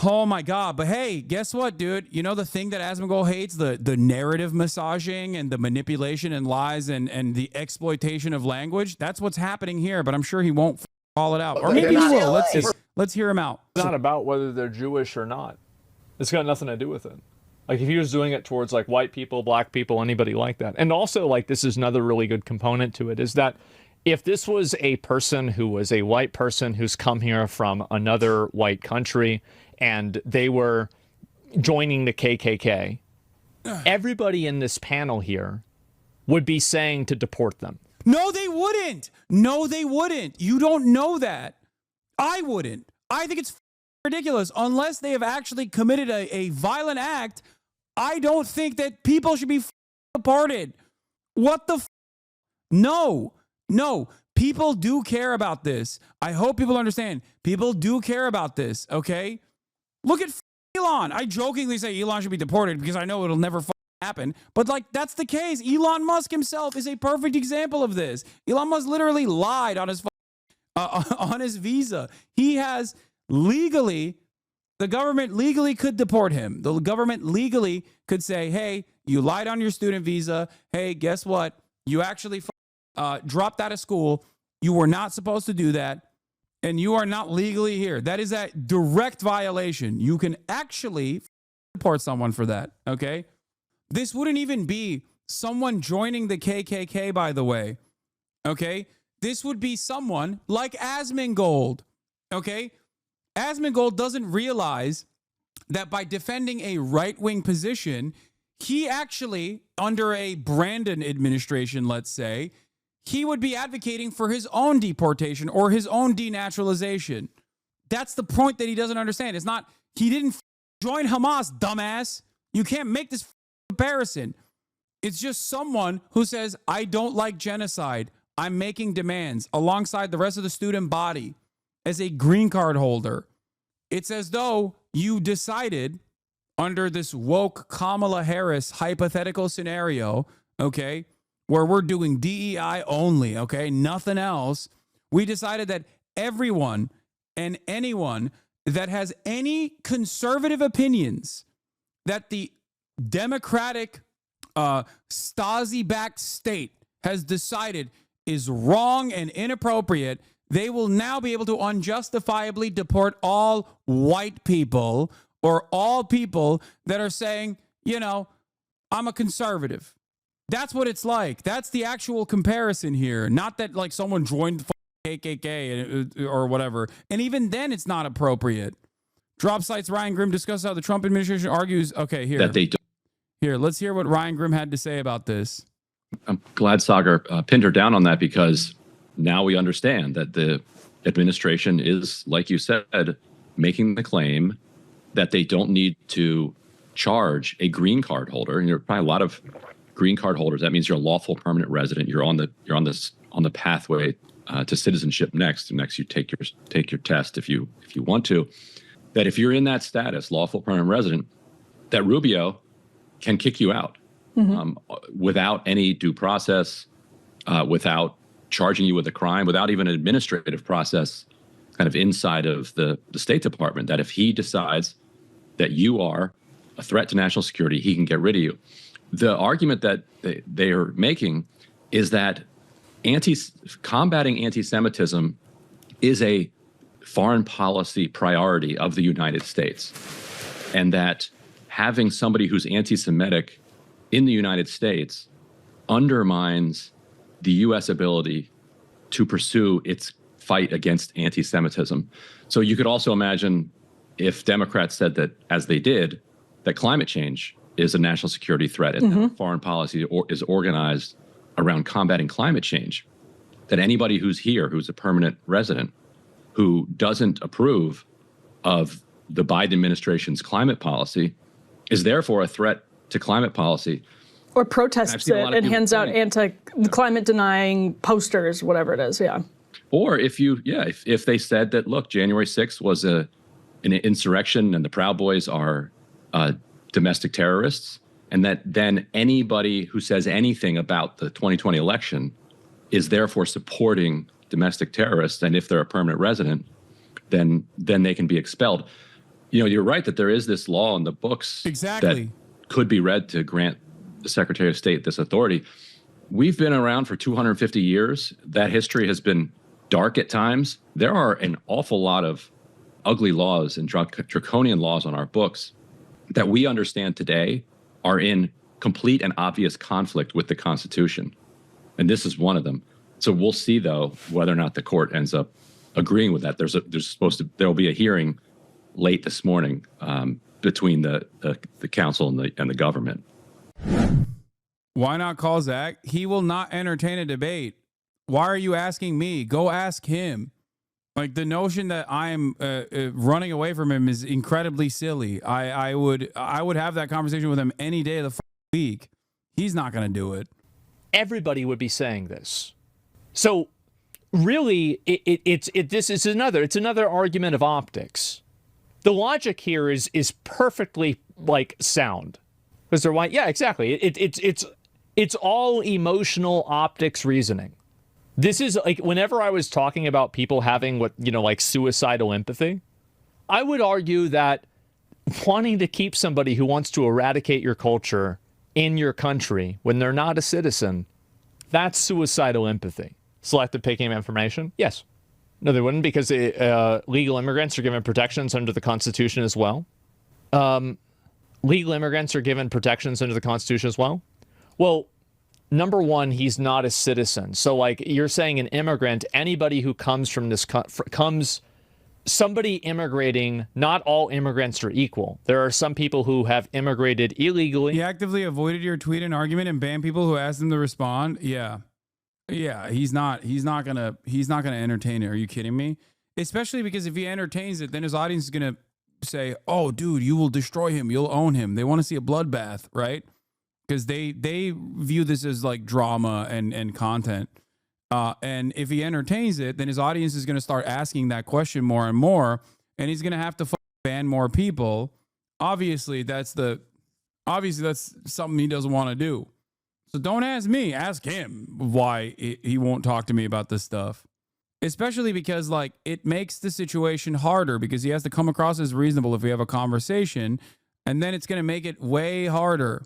Speaker 1: Oh my God. But hey, guess what, dude? You know the thing that Asmongold hates? The narrative massaging and the manipulation and lies and the exploitation of language. That's what's happening here, but I'm sure he won't call it out. Or maybe he will. Let's hear him out.
Speaker 4: It's not about whether they're Jewish or not. It's got nothing to do with it. Like if he was doing it towards like white people, black people, anybody like that. And also like this is another really good component to it is that if this was a person who was a white person who's come here from another white country and they were joining the KKK, everybody in this panel here would be saying to deport them.
Speaker 1: No, they wouldn't. No, they wouldn't. You don't know that. I wouldn't. I think it's ridiculous. Unless they have actually committed a violent act, I don't think that people should be deported. What the No. People do care about this. I hope people understand. People do care about this, okay? Look at Elon. I jokingly say Elon should be deported because I know it'll never happen. But like, that's the case. Elon Musk himself is a perfect example of this. Elon Musk literally lied on his visa. He has legally, the government legally could deport him. The government legally could say, hey, you lied on your student visa. Hey, guess what? You actually dropped out of school. You were not supposed to do that. And you are not legally here. That is a direct violation. You can actually deport someone for that, okay? This wouldn't even be someone joining the KKK, by the way, okay? This would be someone like Asmongold, okay? Asmongold doesn't realize that by defending a right-wing position, he actually, under a Brandon administration, let's say, he would be advocating for his own deportation or his own denaturalization. That's the point that he doesn't understand. It's not, he didn't join Hamas, dumbass. You can't make this comparison. It's just someone who says, I don't like genocide. I'm making demands alongside the rest of the student body as a green card holder. It's as though you decided under this woke Kamala Harris hypothetical scenario, okay, where we're doing DEI only, okay, nothing else. We decided that everyone and anyone that has any conservative opinions that the Democratic Stasi-backed state has decided is wrong and inappropriate, they will now be able to unjustifiably deport all white people or all people that are saying, you know, I'm a conservative. That's what it's like. That's the actual comparison here. Not that like someone joined the KKK or whatever. And even then it's not appropriate. Drop Sites Ryan Grimm discusses how the Trump administration argues. Okay, here.
Speaker 7: That they don't.
Speaker 1: Here, let's hear what Ryan Grimm had to say about this.
Speaker 7: I'm glad Sagar pinned her down on that, because now we understand that the administration is, like you said, making the claim that they don't need to charge a green card holder. And there are probably a lot of green card holders. That means you're a lawful permanent resident. You're on the pathway to citizenship next. You take your test if you want to. That if you're in that status, lawful permanent resident, that Rubio can kick you out without any due process, without charging you with a crime, without even an administrative process kind of inside of the State Department. That if he decides that you are a threat to national security, he can get rid of you. The argument that they are making is that combating anti-Semitism is a foreign policy priority of the United States, and that having somebody who's anti-Semitic in the United States undermines the U.S. ability to pursue its fight against anti-Semitism. So you could also imagine if Democrats said that, as they did, that climate change is a national security threat and that foreign policy is organized around combating climate change, that anybody who's here, who's a permanent resident, who doesn't approve of the Biden administration's climate policy is therefore a threat to climate policy.
Speaker 8: Or protests it and hands out anti-climate denying posters, whatever it is, yeah.
Speaker 7: Or if they said that, look, January 6th was an insurrection and the Proud Boys are domestic terrorists, and that then anybody who says anything about the 2020 election is therefore supporting domestic terrorists, and if they're a permanent resident, then they can be expelled. You know, you're right that there is this law in the books that could be read to grant the Secretary of State this authority. We've been around for 250 years. That history has been dark at times. There are an awful lot of ugly laws and draconian laws on our books that we understand today are in complete and obvious conflict with the Constitution. And this is one of them. So we'll see, though, whether or not the court ends up agreeing with that. There'll be a hearing late this morning between the council and the government.
Speaker 1: Why not call Zach? He will not entertain a debate. Why are you asking me? Go ask him. Like the notion that I'm running away from him is incredibly silly. I would have that conversation with him any day of the week. He's not going to do it.
Speaker 4: Everybody would be saying this. So really, it's another argument of optics. The logic here is perfectly like sound, because they're like, yeah, exactly. It's all emotional optics reasoning. This is like, whenever I was talking about people having what, like suicidal empathy, I would argue that wanting to keep somebody who wants to eradicate your culture in your country when they're not a citizen, that's suicidal empathy. Selective picking of information? Yes. No, they wouldn't, because legal immigrants are given protections under the Constitution as well. Legal immigrants are given protections under the Constitution as well. Well, number one, he's not a citizen. So, like, you're saying an immigrant, anybody who comes from this somebody immigrating, not all immigrants are equal. There are some people who have immigrated illegally.
Speaker 1: He actively avoided your tweet and argument and banned people who asked him to respond. Yeah, he's not gonna entertain it. Are you kidding me? Especially because if he entertains it, then his audience is gonna say, "Oh, dude, you will destroy him. You'll own him." They want to see a bloodbath, right? Because they view this as like drama and content. And if he entertains it, then his audience is going to start asking that question more and more, and he's going to have to ban more people. Obviously, that's something he doesn't want to do. So don't ask me, ask him why he won't talk to me about this stuff. Especially because, like, it makes the situation harder because he has to come across as reasonable if we have a conversation, and then it's going to make it way harder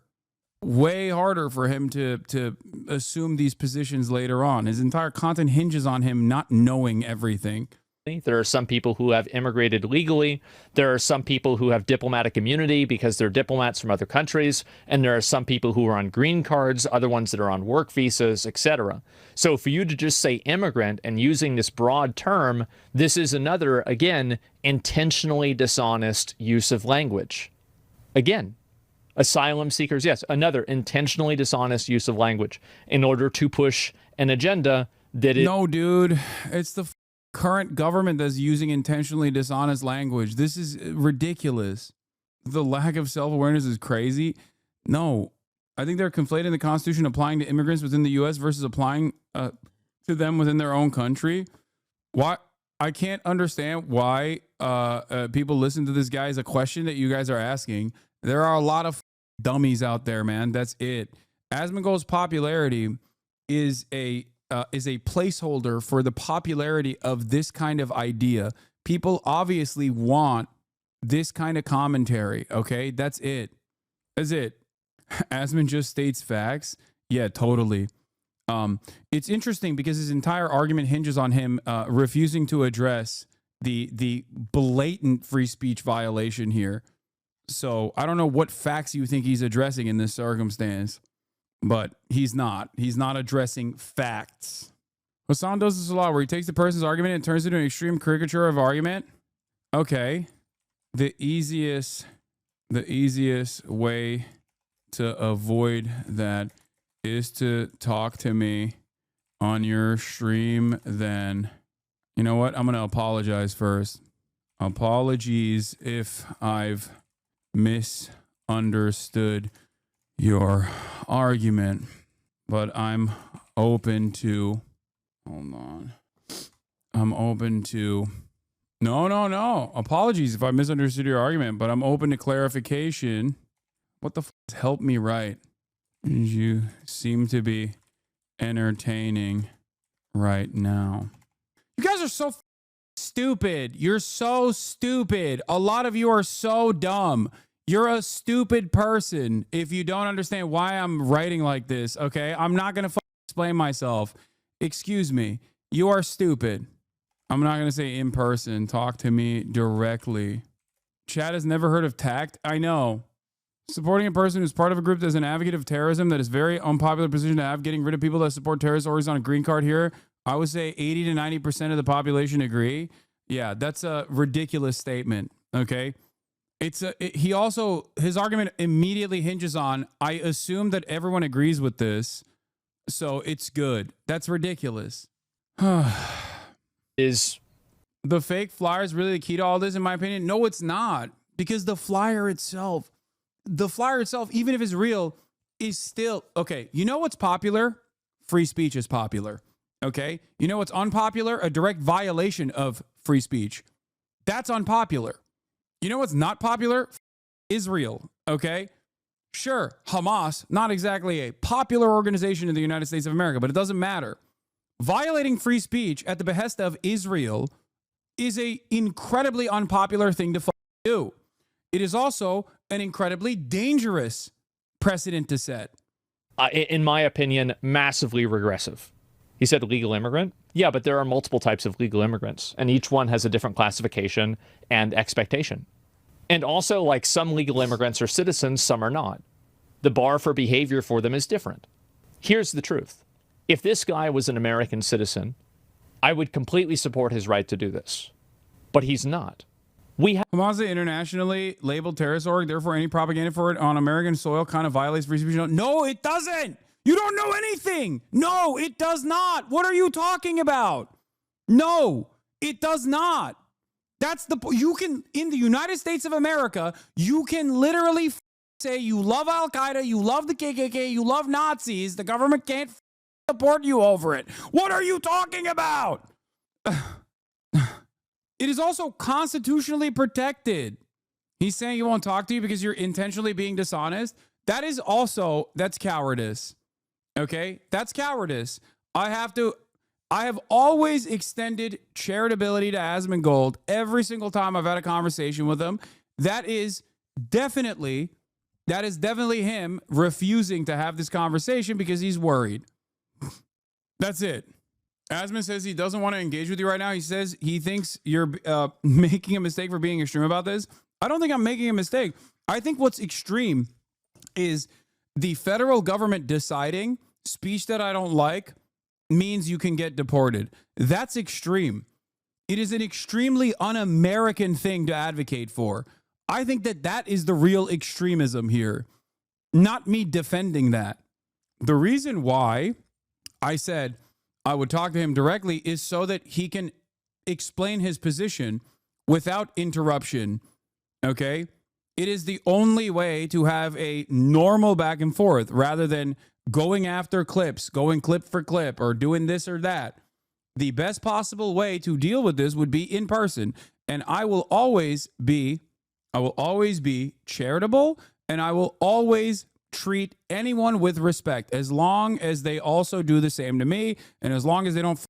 Speaker 1: for him to assume these positions later on. His entire content hinges on him not knowing everything.
Speaker 4: There are some people who have immigrated legally. There are some people who have diplomatic immunity because they're diplomats from other countries. And there are some people who are on green cards, other ones that are on work visas, etc. So for you to just say immigrant and using this broad term, this is another, again, intentionally dishonest use of language. Again, asylum seekers, yes, another intentionally dishonest use of language in order to push an agenda that
Speaker 1: No, dude, it's the current government that's using intentionally dishonest language. This is ridiculous. The lack of self-awareness is crazy. No, I think they're conflating the Constitution applying to immigrants within the U.S. versus applying to them within their own country. Why? I can't understand why people listen to this guy as a question that you guys are asking. There are a lot of dummies out there, man. That's it. Asmongold's popularity is a placeholder for the popularity of this kind of idea. People obviously want this kind of commentary. Okay, that's it. That's it. Asmon just states facts. Yeah, totally. It's interesting because his entire argument hinges on him refusing to address the blatant free speech violation here. So I don't know what facts you think he's addressing in this circumstance, but he's not. He's not addressing facts. Hasan does this a lot where he takes the person's argument and turns it into an extreme caricature of argument. Okay. The easiest way to avoid that is to talk to me on your stream then. You know what? I'm going to apologize first. Apologies if I've misunderstood your argument, but I'm open to, no. Apologies if I misunderstood your argument, but I'm open to clarification. What the help me right? You seem to be entertaining right now. You guys are so stupid. You're so stupid. A lot of you are so dumb. You're a stupid person if you don't understand why I'm writing like this, okay? I'm not going to explain myself. Excuse me. You are stupid. I'm not going to say in person. Talk to me directly. Chad has never heard of TACT. I know. Supporting a person who's part of a group that's an advocate of terrorism, that is very unpopular position to have, getting rid of people that support terrorists or is on a green card here. I would say 80 to 90% of the population agree. Yeah, that's a ridiculous statement, okay? His argument immediately hinges on, I assume that everyone agrees with this, so it's good. That's ridiculous.
Speaker 4: is
Speaker 1: the fake flyer is really the key to all this, in my opinion. No, it's not, because the flyer itself, even if it's real, is still okay. You know what's popular? Free speech is popular. Okay. You know what's unpopular? A direct violation of free speech. That's unpopular. You know what's not popular? Israel. Okay. Sure, Hamas, not exactly a popular organization in the United States of America, but it doesn't matter. Violating free speech at the behest of Israel is an incredibly unpopular thing to do. It is also an incredibly dangerous precedent to set.
Speaker 4: In my opinion, massively regressive. He said legal immigrant. Yeah, but there are multiple types of legal immigrants, and each one has a different classification and expectation. And also, like, some legal immigrants are citizens, some are not. The bar for behavior for them is different. Here's the truth. If this guy was an American citizen, I would completely support his right to do this. But he's not.
Speaker 1: Hamas is internationally labeled terrorist org, therefore any propaganda for it on American soil kind of violates free speech. No, it doesn't. You don't know anything. No, it does not. What are you talking about? No, it does not. That's the you can in the United States of America, you can literally say you love Al Qaeda, you love the KKK, you love Nazis. The government can't support you over it. What are you talking about? It is also constitutionally protected. He's saying he won't talk to you because you're intentionally being dishonest. That's cowardice. Okay? That's cowardice. I have always extended charitability to Asmongold every single time I've had a conversation with him. That is definitely him refusing to have this conversation because he's worried. That's it. Asmon says he doesn't want to engage with you right now. He says he thinks you're making a mistake for being extreme about this. I don't think I'm making a mistake. I think what's extreme is the federal government deciding speech that I don't like means you can get deported. That's extreme. It is an extremely un-American thing to advocate for. I think that is the real extremism here, not me defending that. The reason why I said I would talk to him directly is so that he can explain his position without interruption. Okay? It is the only way to have a normal back and forth rather than going after clips, going clip for clip, or doing this or that. The best possible way to deal with this would be in person. And I will always be charitable, and I will always treat anyone with respect as long as they also do the same to me, and as long as they don't,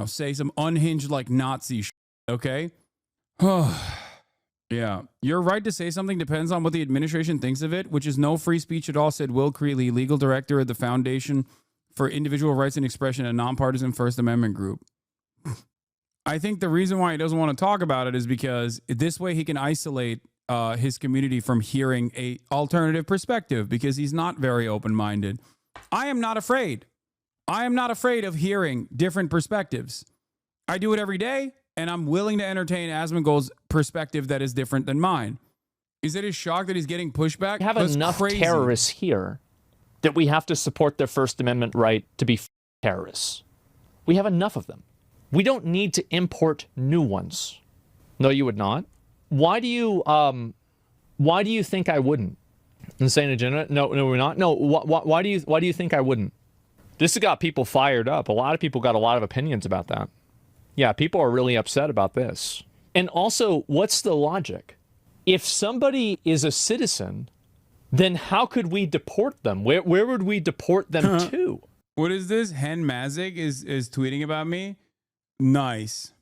Speaker 1: say some unhinged like Nazi shit, okay? Yeah, your right to say something depends on what the administration thinks of it, which is no free speech at all, said Will Creeley, legal director of the Foundation for Individual Rights and Expression, a nonpartisan First Amendment group. I think the reason why he doesn't want to talk about it is because this way he can isolate his community from hearing a alternative perspective, because he's not very open-minded. I am not afraid. I am not afraid of hearing different perspectives. I do it every day, and I'm willing to entertain Asmongold's perspective that is different than mine. Is it a shock that he's getting pushback?
Speaker 4: We have enough terrorists here that we have to support their First Amendment right to be terrorists. We have enough of them. We don't need to import new ones. No, you would not. Why do you think I wouldn't? Insane agenda? No, we're not. No, why do you think I wouldn't? This has got people fired up. A lot of people got a lot of opinions about that. Yeah, people are really upset about this. And also, what's the logic? If somebody is a citizen, then how could we deport them? Where would we deport them to?
Speaker 1: What is this? Hen Mazik is tweeting about me. Nice.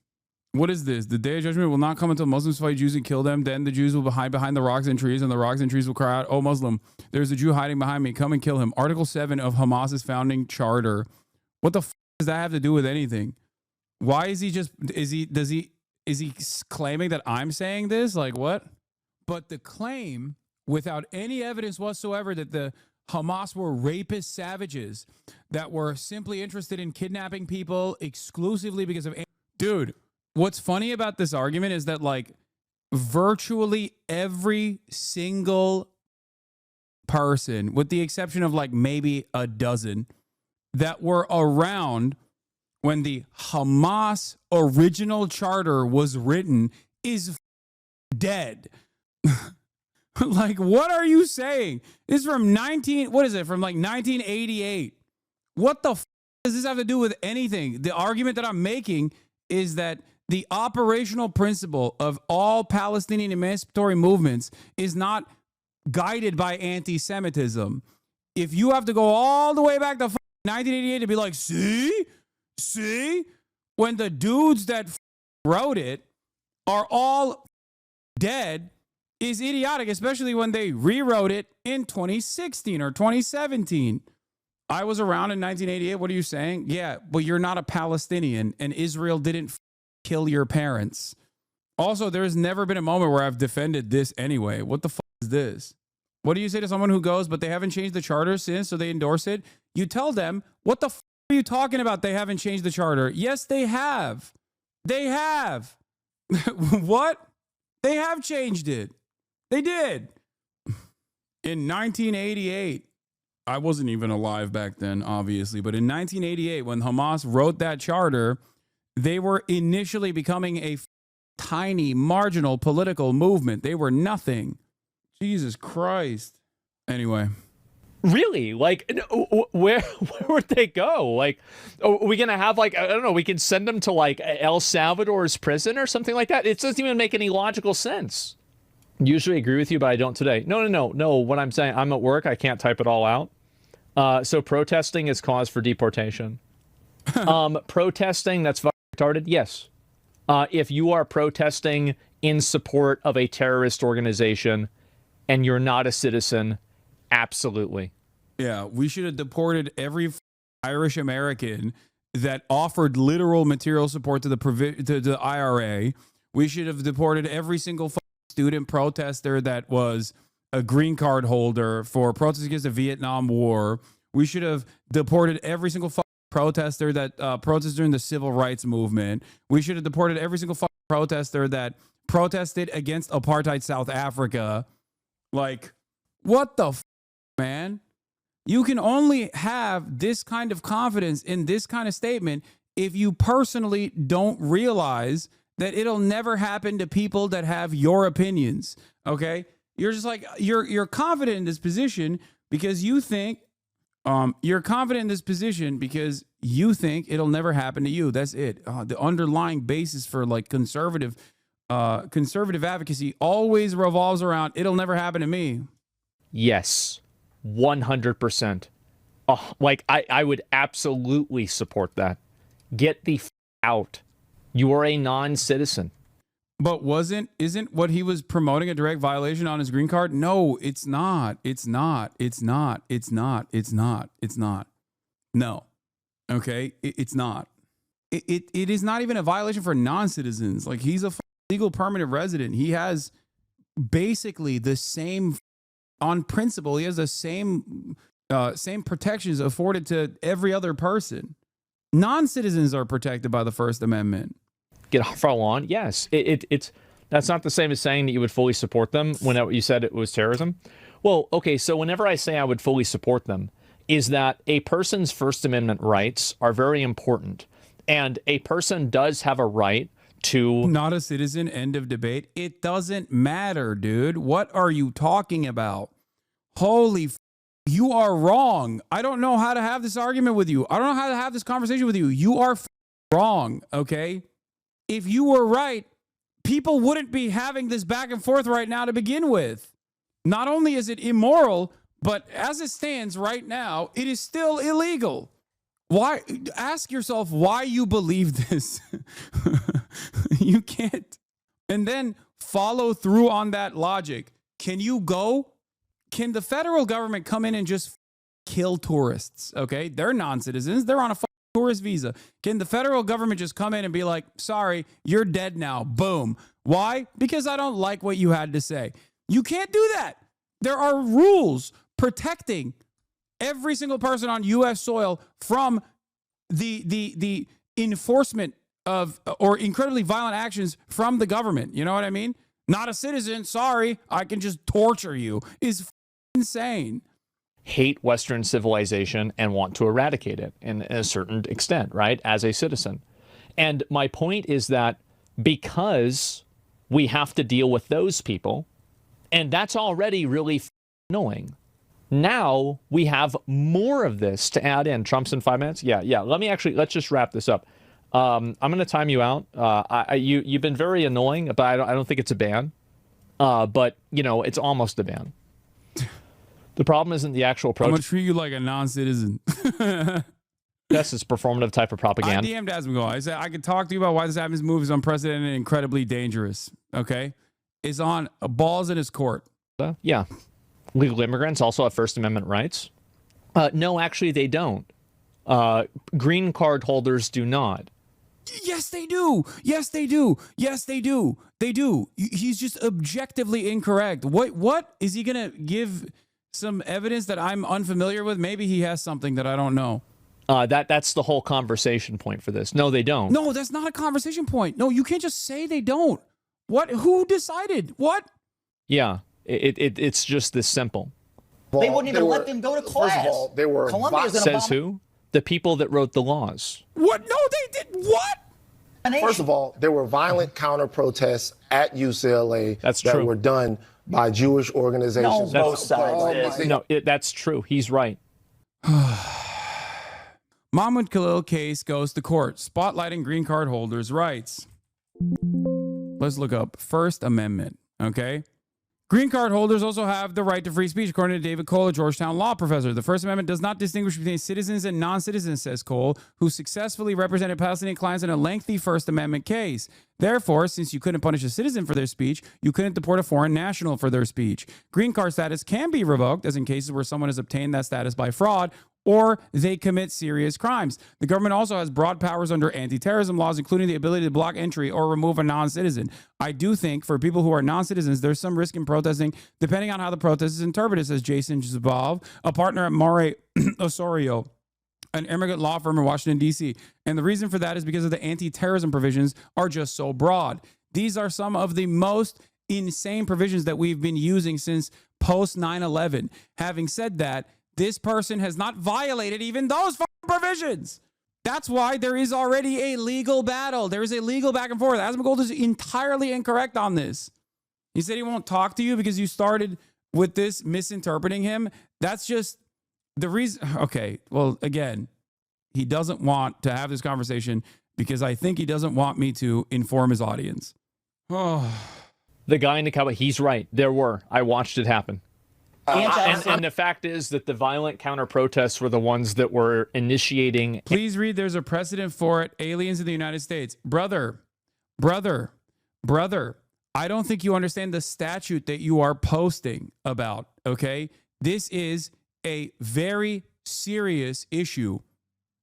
Speaker 1: What is this? The day of judgment will not come until Muslims fight Jews and kill them. Then the Jews will hide behind the rocks and trees, and the rocks and trees will cry out, "Oh, Muslim, there's a Jew hiding behind me. Come and kill him." Article 7 of Hamas's founding charter. What the does that have to do with anything? Why is he just, is he claiming that I'm saying this? Like what? But the claim, without any evidence whatsoever, that the Hamas were rapist savages that were simply interested in kidnapping people exclusively because of... Dude, what's funny about this argument is that, like, virtually every single person, with the exception of, like, maybe a dozen, that were around when the Hamas original charter was written is dead. Like, what are you saying? This is from from like 1988. What the does this have to do with anything? The argument that I'm making is that the operational principle of all Palestinian emancipatory movements is not guided by anti-Semitism. If you have to go all the way back to 1988 to be like, see, when the dudes that wrote it are all dead, is idiotic, especially when they rewrote it in 2016 or 2017. I was around in 1988. What are you saying? Yeah, but you're not a Palestinian, and Israel didn't kill your parents. Also, there's never been a moment where I've defended this anyway. What the fuck is this? What do you say to someone who goes, but they haven't changed the charter since, so they endorse it? You tell them, what the fuck are you talking about? They haven't changed the charter. Yes, they have. They have. What? They have changed it. They did. In 1988, I wasn't even alive back then, obviously, but in 1988, when Hamas wrote that charter, they were initially becoming a tiny, marginal political movement. They were nothing. Jesus Christ. Anyway.
Speaker 4: Really? Like, where would they go? Like, are we going to have, like, I don't know, we can send them to, like, El Salvador's prison or something like that? It doesn't even make any logical sense. Usually agree with you, but I don't today. No. What I'm saying, I'm at work. I can't type it all out. So protesting is cause for deportation. Protesting, that's retarded? Yes. If you are protesting in support of a terrorist organization and you're not a citizen, absolutely.
Speaker 1: Yeah, we should have deported every Irish American that offered literal material support to the IRA. We should have deported every single student protester that was a green card holder for protests against the Vietnam War. We should have deported every single protester that protested during the civil rights movement. We should have deported every single protester that protested against apartheid South Africa. Like, what the man? You can only have this kind of confidence in this kind of statement if you personally don't realize that it'll never happen to people that have your opinions. Okay? You're just like, you're confident in this position because you think you're confident in this position because you think it'll never happen to you. That's it. The underlying basis for like conservative advocacy always revolves around it'll never happen to me.
Speaker 4: Yes, 100%. Like I would absolutely support that. Get the out. You are a non-citizen.
Speaker 1: But isn't what he was promoting a direct violation on his green card? No, it's not. It's not. No. Okay? It's not. It is not even a violation for non-citizens. Like, he's a legal permanent resident. He has basically the same, on principle, he has the same protections afforded to every other person. Non-citizens are protected by the First Amendment.
Speaker 4: Get follow on? Yes. It's that's not the same as saying that you would fully support them when you said it was terrorism. Well, okay, so whenever I say I would fully support them, is that a person's First Amendment rights are very important. And a person does have a right to...
Speaker 1: Not a citizen, end of debate. It doesn't matter, dude. What are you talking about? Holy you are wrong. I don't know how to have this argument with you. I don't know how to have this conversation with you. You are wrong, okay? If you were right, people wouldn't be having this back and forth right now to begin with. Not only is it immoral, but as it stands right now, it is still illegal. Why? Ask yourself why you believe this. You can't. And then follow through on that logic. Can the federal government come in and just kill tourists? Okay, they're non-citizens. They're on a tourist visa. Can the federal government just come in and be like, sorry, you're dead now. Boom. Why? Because I don't like what you had to say. You can't do that. There are rules protecting every single person on U.S. soil from the enforcement of or incredibly violent actions from the government. You know what I mean? Not a citizen. Sorry, I can just torture you. Is insane.
Speaker 4: hate Western civilization and want to eradicate it in a certain extent, right, as a citizen. And my point is that because we have to deal with those people, and that's already really annoying, now we have more of this to add in. Trump's in 5 minutes? Yeah. Let's just wrap this up. I'm going to time you out. You've been very annoying, but I don't think it's a ban. But, it's almost a ban. The problem isn't the actual protest.
Speaker 1: I'm going to treat you like a non-citizen.
Speaker 4: That's this performative type of propaganda.
Speaker 1: I DM'd Asmongold. I said, I could talk to you about why this ADMITS move is unprecedented and incredibly dangerous. Okay? It's on balls in his court.
Speaker 4: Yeah. Legal immigrants also have First Amendment rights. No, actually, they don't. Green card holders do not.
Speaker 1: Yes, they do. Yes, they do. Yes, they do. They do. He's just objectively incorrect. What? Is he going to give some evidence that I'm unfamiliar with? Maybe he has something that I don't know.
Speaker 4: That's the whole conversation point for this. No, they don't.
Speaker 1: No, that's not a conversation point. No, you can't just say they don't. What? Who decided? What?
Speaker 4: Yeah, it's just this simple.
Speaker 2: They wouldn't even let them go to class.
Speaker 5: First of all, they were.
Speaker 4: Says who? The people that wrote the laws.
Speaker 1: What? No, they did. What?
Speaker 5: First of all, there were violent counter protests at UCLA that were done by Jewish organizations.
Speaker 2: No, both sides.
Speaker 4: That's true. He's right.
Speaker 1: Mahmoud Khalil case goes to court, spotlighting green card holders' rights. Let's look up First Amendment, okay? Green card holders also have the right to free speech, according to David Cole, a Georgetown law professor. The First Amendment does not distinguish between citizens and non-citizens, says Cole, who successfully represented Palestinian clients in a lengthy First Amendment case. Therefore, since you couldn't punish a citizen for their speech, you couldn't deport a foreign national for their speech. Green card status can be revoked, as in cases where someone has obtained that status by fraud or they commit serious crimes. The government also has broad powers under anti-terrorism laws, including the ability to block entry or remove a non-citizen. I do think for people who are non-citizens, there's some risk in protesting, depending on how the protest is interpreted, says Jason Zabov, a partner at Mare Osorio, an immigrant law firm in Washington, D.C. And the reason for that is because of the anti-terrorism provisions are just so broad. These are some of the most insane provisions that we've been using since post 9/11. Having said that, this person has not violated even those provisions. That's why there is already a legal battle. There is a legal back and forth. Asmongold is entirely incorrect on this. He said he won't talk to you because you started with this misinterpreting him. That's just the reason. Okay, well, again, he doesn't want to have this conversation because I think he doesn't want me to inform his audience. Oh.
Speaker 4: The guy in the cowboy, he's right. There were. I watched it happen. And the fact is that the violent counter-protests were the ones that were initiating.
Speaker 1: Please read, there's a precedent for it. Aliens in the United States. Brother, I don't think you understand the statute that you are posting about, okay? This is a very serious issue,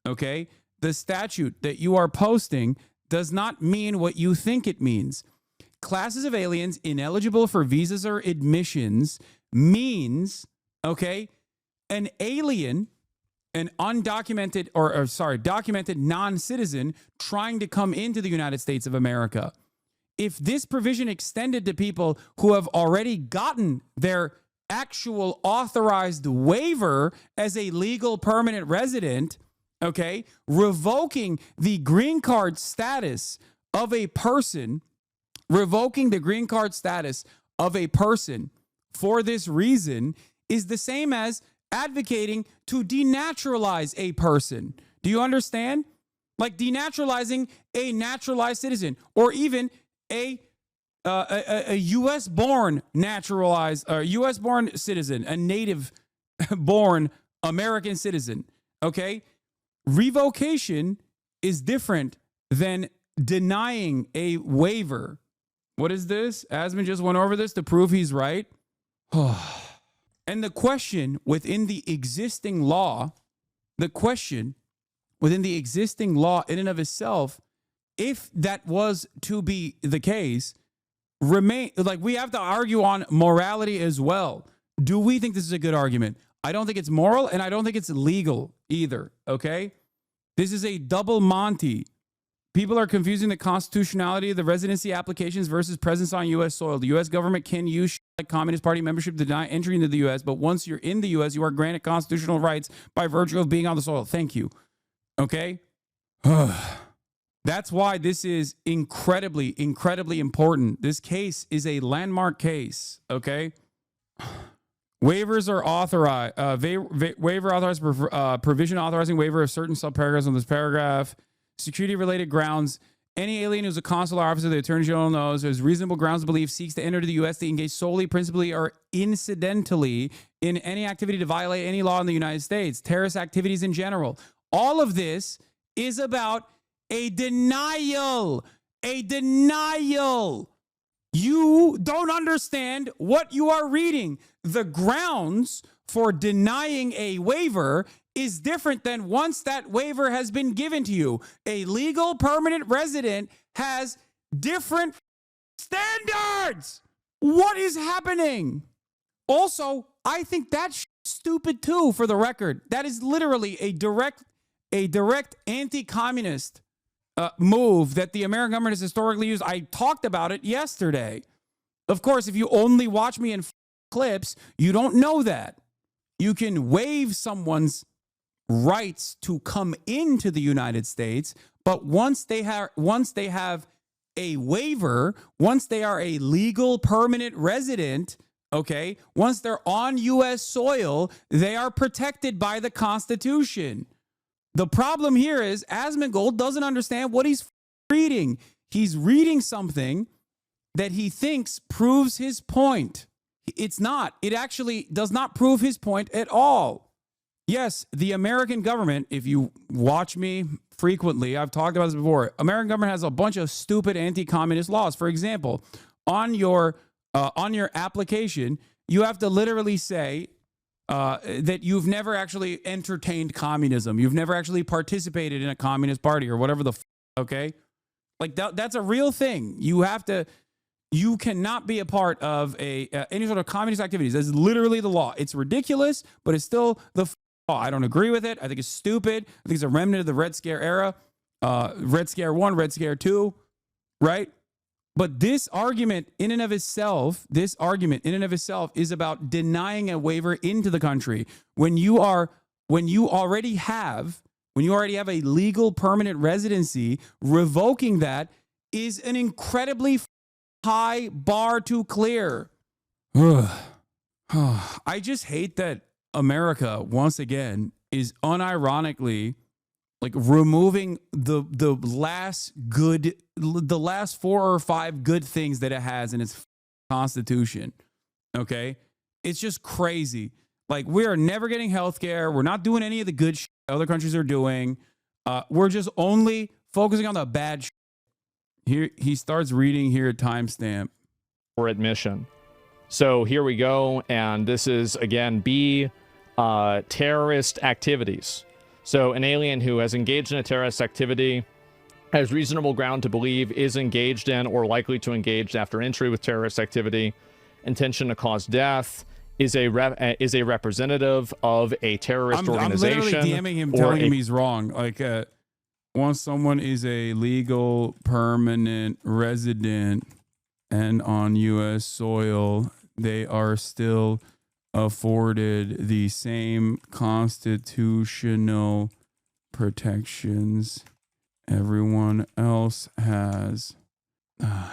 Speaker 1: okay? The statute that you are posting does not mean what you think it means. Classes of aliens ineligible for visas or admissions means, okay, an alien, an undocumented documented non-citizen trying to come into the United States of America. If this provision extended to people who have already gotten their actual authorized waiver as a legal permanent resident, okay, revoking the green card status of a person, for this reason is the same as advocating to denaturalize a person. Do you understand? Like denaturalizing a naturalized citizen, or even a U.S. born naturalized, or U.S. born citizen, a native born American citizen. Okay, revocation is different than denying a waiver. What is this? Asman just went over this to prove he's right. And the question within the existing law in and of itself, if that was to be the case, we have to argue on morality as well. Do we think this is a good argument? I don't think it's moral, and I don't think it's legal either, okay? This is a double Monty. People are confusing the constitutionality of the residency applications versus presence on U.S. soil. The U.S. government can use like Communist Party membership to deny entry into the U.S., but once you're in the U.S., you are granted constitutional rights by virtue of being on the soil. Thank you. Okay? That's why this is incredibly, incredibly important. This case is a landmark case. Okay? Waivers are authorized. Waiver authorized, provision authorizing waiver of certain subparagraphs on this paragraph. Security-related grounds. Any alien who's a consular officer, the Attorney General knows, has reasonable grounds to believe seeks to enter the U.S. to engage solely, principally, or incidentally in any activity to violate any law in the United States, terrorist activities in general. All of this is about a denial. A denial. You don't understand what you are reading. The grounds for denying a waiver is different than once that waiver has been given to you. A legal permanent resident has different standards. What is happening? Also, I think that's stupid too, for the record. That is literally a direct anti-communist move that the American government has historically used. I talked about it yesterday. Of course, if you only watch me in clips, you don't know that. You can waive someone's rights to come into the United States, but once they have a waiver, once they are a legal permanent resident, okay, once they're on U.S. soil, they are protected by the Constitution. The problem here is Asmongold doesn't understand what he's reading. He's reading something that he thinks proves his point. It's not. It actually does not prove his point at all. Yes, the American government, if you watch me frequently, I've talked about this before, American government has a bunch of stupid anti-communist laws. For example, on your application, you have to literally say that you've never actually entertained communism. You've never actually participated in a communist party or whatever the okay? Like that's a real thing. You cannot be a part of any sort of communist activities. That's literally the law. It's ridiculous, but it's still the law. I don't agree with it. I think it's stupid. I think it's a remnant of the Red Scare era. Red Scare 1, Red Scare 2, right? But this argument in and of itself is about denying a waiver into the country. When you already have a legal permanent residency, revoking that is an incredibly high bar to clear. I just hate that America, once again, is unironically like removing the last 4 or 5 good things that it has in its constitution. Okay? It's just crazy. Like, we are never getting healthcare. We're not doing any of the good shit other countries are doing. We're just only focusing on the bad shit. Here he starts reading here, timestamp.
Speaker 4: For admission. So here we go. And this is, again, B, terrorist activities. So an alien who has engaged in a terrorist activity has reasonable ground to believe is engaged in or likely to engage after entry with terrorist activity, intention to cause death, is a representative of a terrorist organization.
Speaker 1: I'm literally DMing him, telling him he's wrong. Like, once someone is a legal permanent resident and on U.S. soil, they are still afforded the same constitutional protections everyone else has.
Speaker 4: A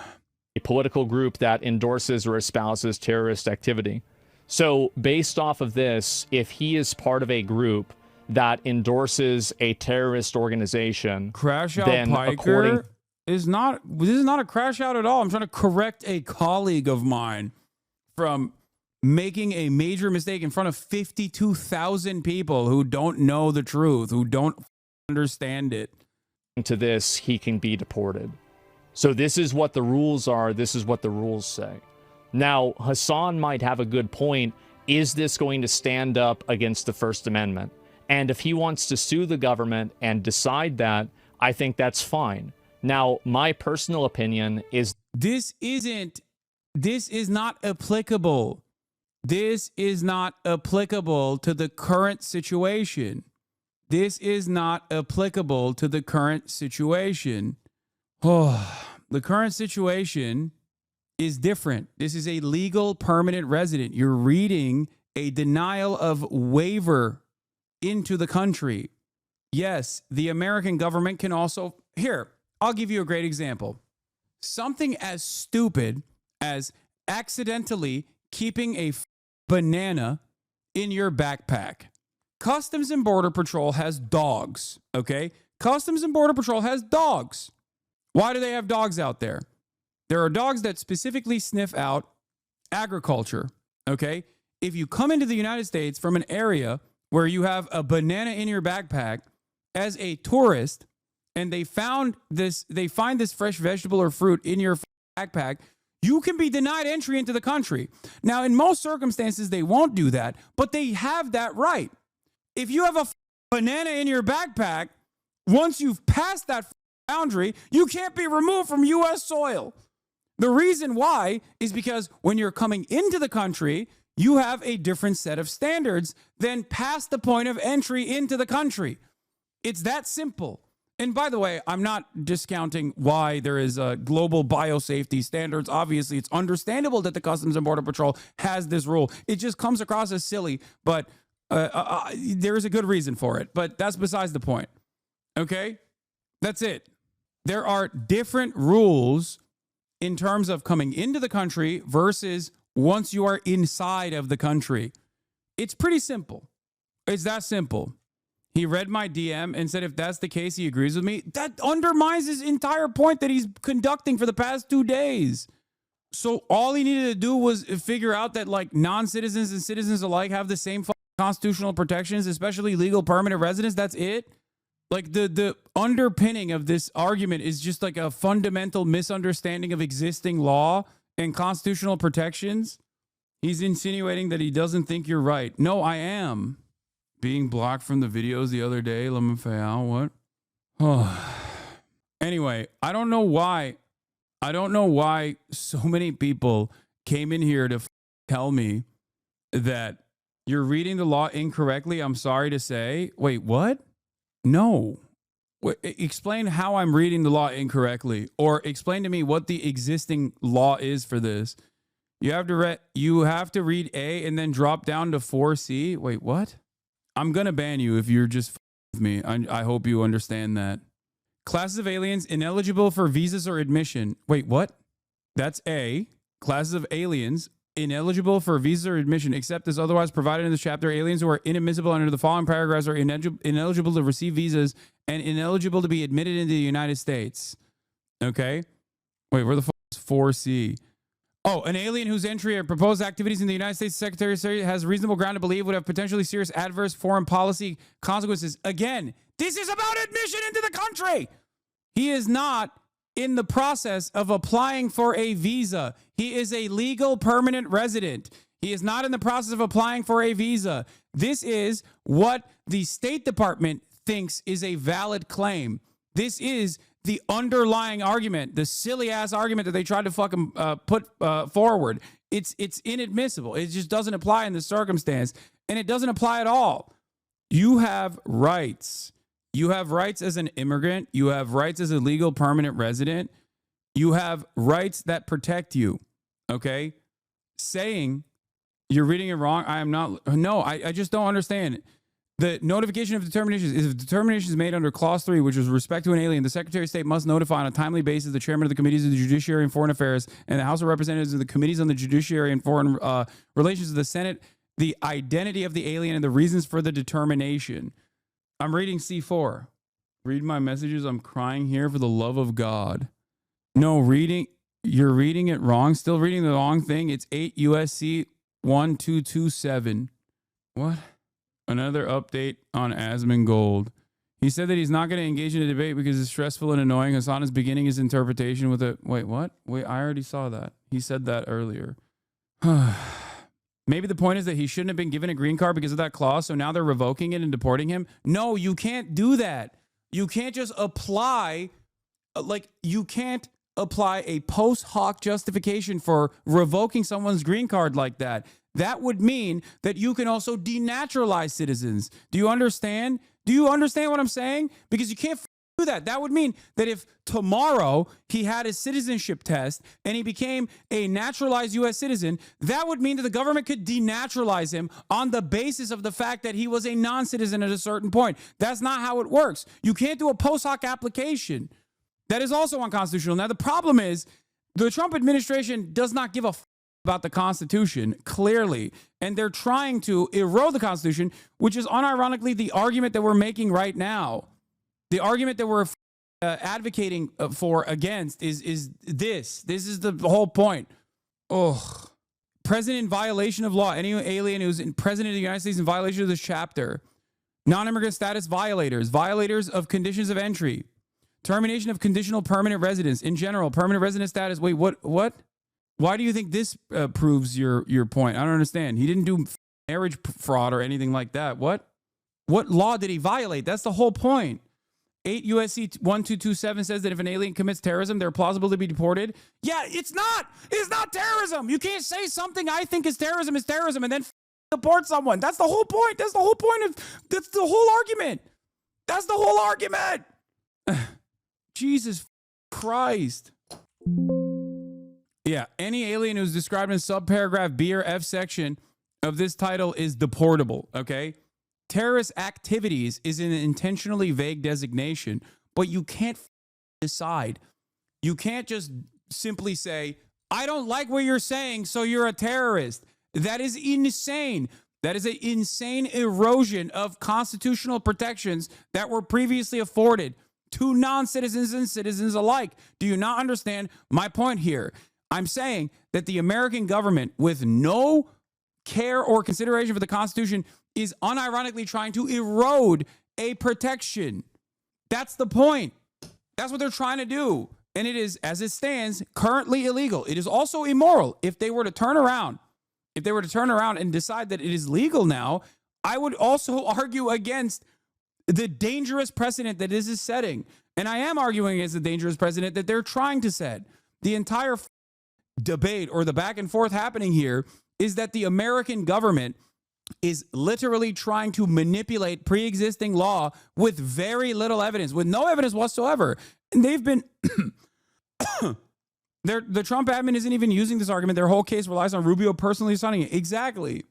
Speaker 4: political group that endorses or espouses terrorist activity. So based off of this, if he is part of a group that endorses a terrorist organization,
Speaker 1: Crash Out
Speaker 4: then
Speaker 1: Piker this is not a crash out at all. I'm trying to correct a colleague of mine from making a major mistake in front of 52,000 people who don't know the truth, who don't understand it.
Speaker 4: To this, he can be deported. So this is what the rules are. This is what the rules say. Now, Hasan might have a good point. Is this going to stand up against the First Amendment? And if he wants to sue the government and decide that, I think that's fine. Now, my personal opinion is
Speaker 1: this is not applicable. This is not applicable to the current situation. This is not applicable to the current situation. Oh, the current situation is different. This is a legal permanent resident. You're reading a denial of waiver into the country. Yes, the American government can also... Here, I'll give you a great example. Something as stupid as accidentally keeping a banana in your backpack. Customs and Border Patrol has dogs, okay? Customs and Border Patrol has dogs. Why do they have dogs out there? There are dogs that specifically sniff out agriculture, okay? If you come into the United States from an area where you have a banana in your backpack as a tourist, and they find this fresh vegetable or fruit in your backpack, you can be denied entry into the country. Now, in most circumstances, they won't do that, but they have that right. If you have a banana in your backpack, once you've passed that boundary, you can't be removed from U.S. soil. The reason why is because when you're coming into the country, you have a different set of standards than past the point of entry into the country. It's that simple. And by the way, I'm not discounting why there is global biosafety standards. Obviously, it's understandable that the Customs and Border Patrol has this rule. It just comes across as silly, but there is a good reason for it. But that's besides the point. Okay? That's it. There are different rules in terms of coming into the country versus once you are inside of the country. It's pretty simple. It's that simple. He read my DM and said if that's the case, he agrees with me. That undermines his entire point that he's conducting for the past 2 days. So all he needed to do was figure out that like non-citizens and citizens alike have the same constitutional protections, especially legal permanent residents. That's it. Like the underpinning of this argument is just like a fundamental misunderstanding of existing law and constitutional protections. He's insinuating that he doesn't think you're right. No, I am. Being blocked from the videos the other day. Let me fail. What? Oh. Anyway, I don't know why so many people came in here to tell me that you're reading the law incorrectly. I'm sorry to say. Wait, what? No. Explain how I'm reading the law incorrectly, or explain to me what the existing law is for this. You have to read A and then drop down to 4C. Wait, what? I'm going to ban you if you're just with me. I hope you understand that. Classes of aliens ineligible for visas or admission. Wait, what? That's A. Classes of aliens ineligible for visa or admission, except as otherwise provided in this chapter. Aliens who are inadmissible under the following paragraphs are ineligible to receive visas and ineligible to be admitted into the United States. Okay? Wait, where the fuck is 4C? Oh, an alien whose entry or proposed activities in the United States Secretary of State has reasonable ground to believe would have potentially serious adverse foreign policy consequences. Again, this is about admission into the country. He is not in the process of applying for a visa. He is a legal permanent resident. He is not in the process of applying for a visa. This is what the State Department thinks is a valid claim. This is the underlying argument, the silly ass argument that they tried to fucking put forward. It's inadmissible. It just doesn't apply in this circumstance, and it doesn't apply at all. You have rights. You have rights as an immigrant. You have rights as a legal permanent resident. You have rights that protect you. Okay? Saying you're reading it wrong, I am not. No, I just don't understand. The notification of determinations is if determination is made under Clause 3, which is respect to an alien, the Secretary of State must notify on a timely basis the chairman of the Committees of the Judiciary and Foreign Affairs and the House of Representatives of the Committees on the Judiciary and Foreign Relations of the Senate the identity of the alien and the reasons for the determination. I'm reading C4. Read my messages. I'm crying here for the love of God. No, you're reading it wrong. Still reading the wrong thing. It's 8 USC 1227. What? Another update on Asmongold. He said that he's not going to engage in a debate because it's stressful and annoying. Hasan is beginning his interpretation with a... Wait, what? Wait, I already saw that. He said that earlier. Maybe the point is that he shouldn't have been given a green card because of that clause, so now they're revoking it and deporting him? No, you can't do that. You can't just apply... you can't apply a post hoc justification for revoking someone's green card like that. That would mean that you can also denaturalize citizens. Do you understand? Do you understand what I'm saying? Because you can't do that. That would mean that if tomorrow he had his citizenship test and he became a naturalized U.S. citizen, that would mean that the government could denaturalize him on the basis of the fact that he was a non-citizen at a certain point. That's not how it works. You can't do a post hoc application. That is also unconstitutional. Now, the problem is the Trump administration does not give a about the Constitution, clearly, and they're trying to erode the Constitution, which is unironically the argument that we're making right now. The argument that we're advocating for against is this. This is the whole point. Oh, president in violation of law. Any alien who's president of the United States in violation of this chapter. Non-immigrant status violators. Violators of conditions of entry. Termination of conditional permanent residence. In general, permanent resident status. Wait, what? Why do you think this proves your point? I don't understand. He didn't do marriage fraud or anything like that. What law did he violate? That's the whole point. 8 U.S.C. 1227 says that if an alien commits terrorism, they're plausible to be deported. Yeah, it's not. It's not terrorism. You can't say something I think is terrorism and then deport someone. That's the whole point. That's the whole point that's the whole argument. That's the whole argument. Jesus Christ. Yeah, any alien who's described in subparagraph B or F section of this title is deportable, okay? Terrorist activities is an intentionally vague designation, but you can't decide. You can't just simply say, I don't like what you're saying, so you're a terrorist. That is insane. That is an insane erosion of constitutional protections that were previously afforded to non-citizens and citizens alike. Do you not understand my point here? I'm saying that the American government, with no care or consideration for the Constitution, is unironically trying to erode a protection. That's the point. That's what they're trying to do. And it is, as it stands, currently illegal. It is also immoral. If they were to turn around and decide that it is legal now, I would also argue against the dangerous precedent that this is setting. And I am arguing against the dangerous precedent that they're trying to set. The entire debate or the back and forth happening here is that the American government is literally trying to manipulate pre-existing law with very little evidence, with no evidence whatsoever. And they've been the Trump admin isn't even using this argument. Their whole case relies on Rubio personally signing it. Exactly.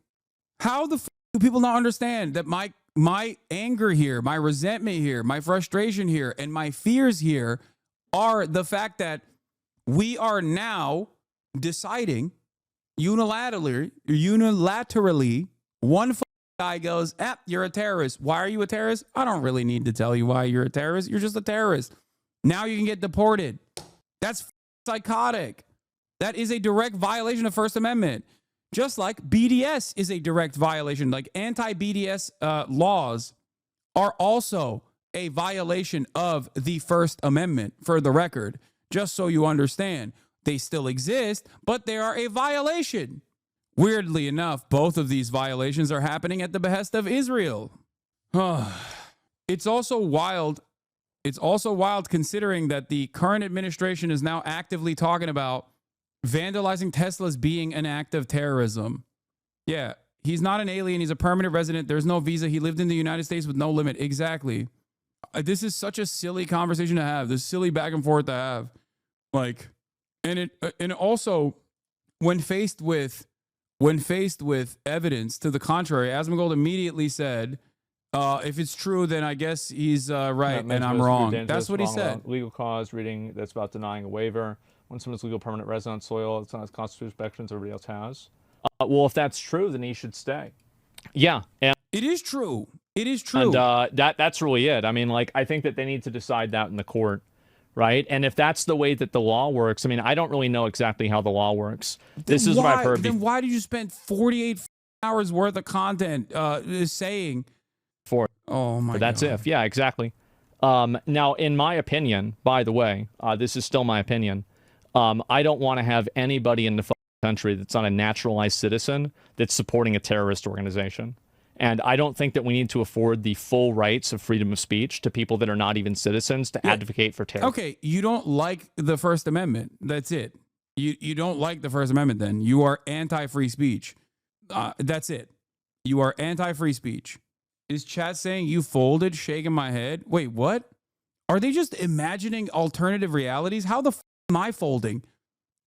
Speaker 1: How the do people not understand that my anger here, my resentment here, my frustration here, and my fears here are the fact that we are now deciding unilaterally, one guy goes, you're a terrorist. Why are you a terrorist? I don't really need to tell you why you're a terrorist. You're just a terrorist. Now you can get deported. That's psychotic. That is a direct violation of First Amendment. Just like BDS is a direct violation. Like anti-BDS laws are also a violation of the First Amendment, for the record. Just so you understand. They still exist, but they are a violation. Weirdly enough, both of these violations are happening at the behest of Israel. It's also wild. It's also wild considering that the current administration is now actively talking about vandalizing Teslas being an act of terrorism. Yeah, he's not an alien. He's a permanent resident. There's no visa. He lived in the United States with no limit. Exactly. This is such a silly conversation to have. This silly back and forth to have. Like, and also when faced with evidence to the contrary, Asmongold immediately said, if it's true, then I guess he's right and I'm wrong. That's what he said.
Speaker 4: Legal cause, reading that's about denying a waiver. When someone's legal permanent resident on soil, it's not as constitutional protections everybody else has. Well, if that's true, then he should stay. Yeah. And
Speaker 1: it is true. It is true.
Speaker 4: And that's really it. I mean, like, I think that they need to decide that in the court. Right. And if that's the way that the law works, I mean, I don't really know exactly how the law works. This is what I've heard.
Speaker 1: Then why did you spend 48 hours worth of content saying
Speaker 4: for?
Speaker 1: Oh, my God.
Speaker 4: But that's if. Yeah, exactly. Now, in my opinion, by the way, this is still my opinion. I don't want to have anybody in the country that's not a naturalized citizen that's supporting a terrorist organization. And I don't think that we need to afford the full rights of freedom of speech to people that are not even citizens to advocate for terror.
Speaker 1: Okay, you don't like the First Amendment. That's it. You don't like the First Amendment then. You are anti-free speech. That's it. You are anti-free speech. Is chat saying you folded, shaking my head? Wait, what? Are they just imagining alternative realities? How the f am I folding?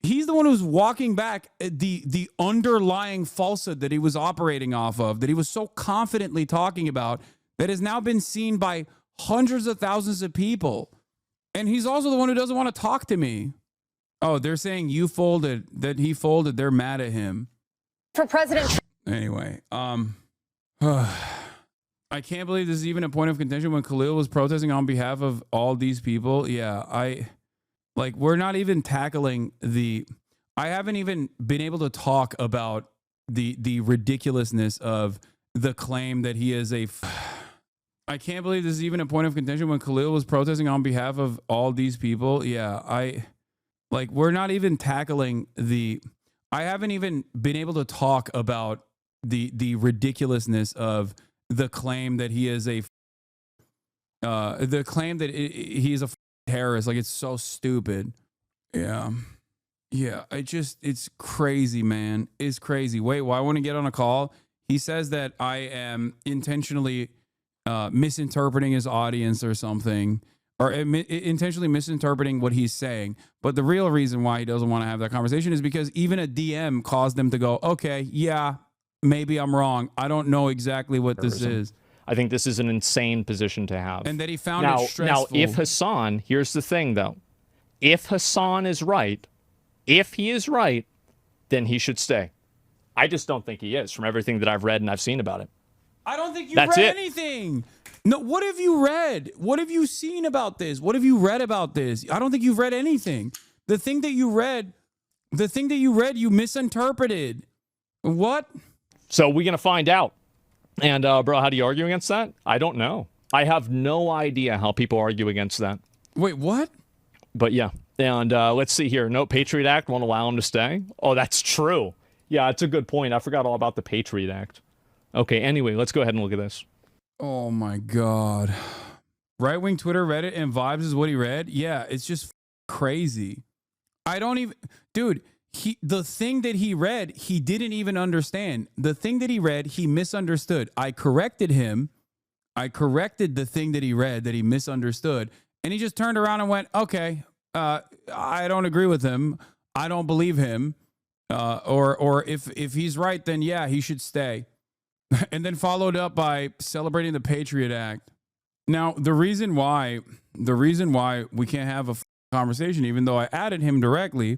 Speaker 1: He's the one who's walking back the underlying falsehood that he was operating off of, that he was so confidently talking about, that has now been seen by hundreds of thousands of people. And he's also the one who doesn't want to talk to me. Oh, they're saying you folded, that he folded. They're mad at him.
Speaker 9: For President.
Speaker 1: Anyway, I can't believe this is even a point of contention when Khalil was protesting on behalf of all these people. Yeah, we're not even tackling I haven't even been able to talk about the ridiculousness of the claim that he is I can't believe this is even a point of contention when Khalil was protesting on behalf of all these people. Yeah, we're not even tackling I haven't even been able to talk about the ridiculousness of the claim that he is he's a terrorist. Like, it's so stupid. Yeah, it's crazy, man. It's crazy. Wait, why won't he get on a call? He says that I am intentionally misinterpreting his audience or something, or intentionally misinterpreting what he's saying. But the real reason why he doesn't want to have that conversation is because even a DM caused them to go, okay, yeah, maybe I'm wrong. I don't know exactly what this is.
Speaker 4: I think this is an insane position to have.
Speaker 1: And that he found it stressful.
Speaker 4: Now, if Hasan, here's the thing, though. If Hasan is right, if he is right, then he should stay. I just don't think he is, from everything that I've read and I've seen about it.
Speaker 1: I don't think you've read anything. No, what have you read? What have you seen about this? What have you read about this? I don't think you've read anything. The thing that you read, you misinterpreted. What?
Speaker 4: So we're going to find out. And, bro, how do you argue against that? I don't know. I have no idea how people argue against that.
Speaker 1: Wait, what?
Speaker 4: But, yeah. And let's see here. No, Patriot Act won't allow him to stay. Oh, that's true. Yeah, it's a good point. I forgot all about the Patriot Act. Okay, anyway, let's go ahead and look at this.
Speaker 1: Oh, my God. Right-wing Twitter, Reddit, and Vibes is what he read? Yeah, it's just crazy. I don't even... Dude... the thing that he read, he didn't even understand. The thing that he read, he misunderstood. I corrected him. I corrected the thing that he read that he misunderstood. And he just turned around and went, okay, I don't agree with him. I don't believe him. Or if he's right, then yeah, he should stay. And then followed up by celebrating the Patriot Act. Now, the reason why we can't have a conversation, even though I added him directly,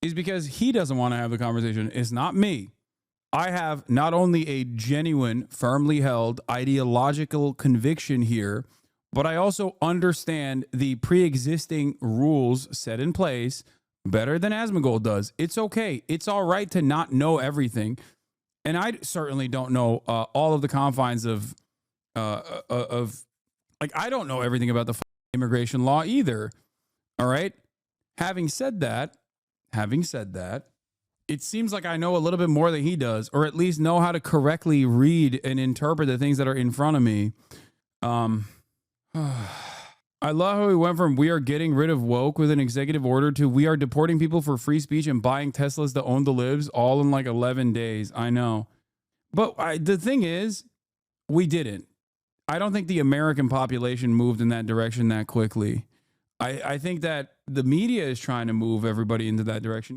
Speaker 1: is because he doesn't want to have the conversation. It's not me. I have not only a genuine, firmly held ideological conviction here, but I also understand the pre-existing rules set in place better than Asmongold does. It's okay. It's all right to not know everything. And I certainly don't know all of the confines of I don't know everything about the immigration law either. All right. Having said that, it seems like I know a little bit more than he does, or at least know how to correctly read and interpret the things that are in front of me. I love how we went from we are getting rid of woke with an executive order to we are deporting people for free speech and buying Teslas to own the libs all in like 11 days. I know. But the thing is, we didn't. I don't think the American population moved in that direction that quickly. I think that the media is trying to move everybody into that direction.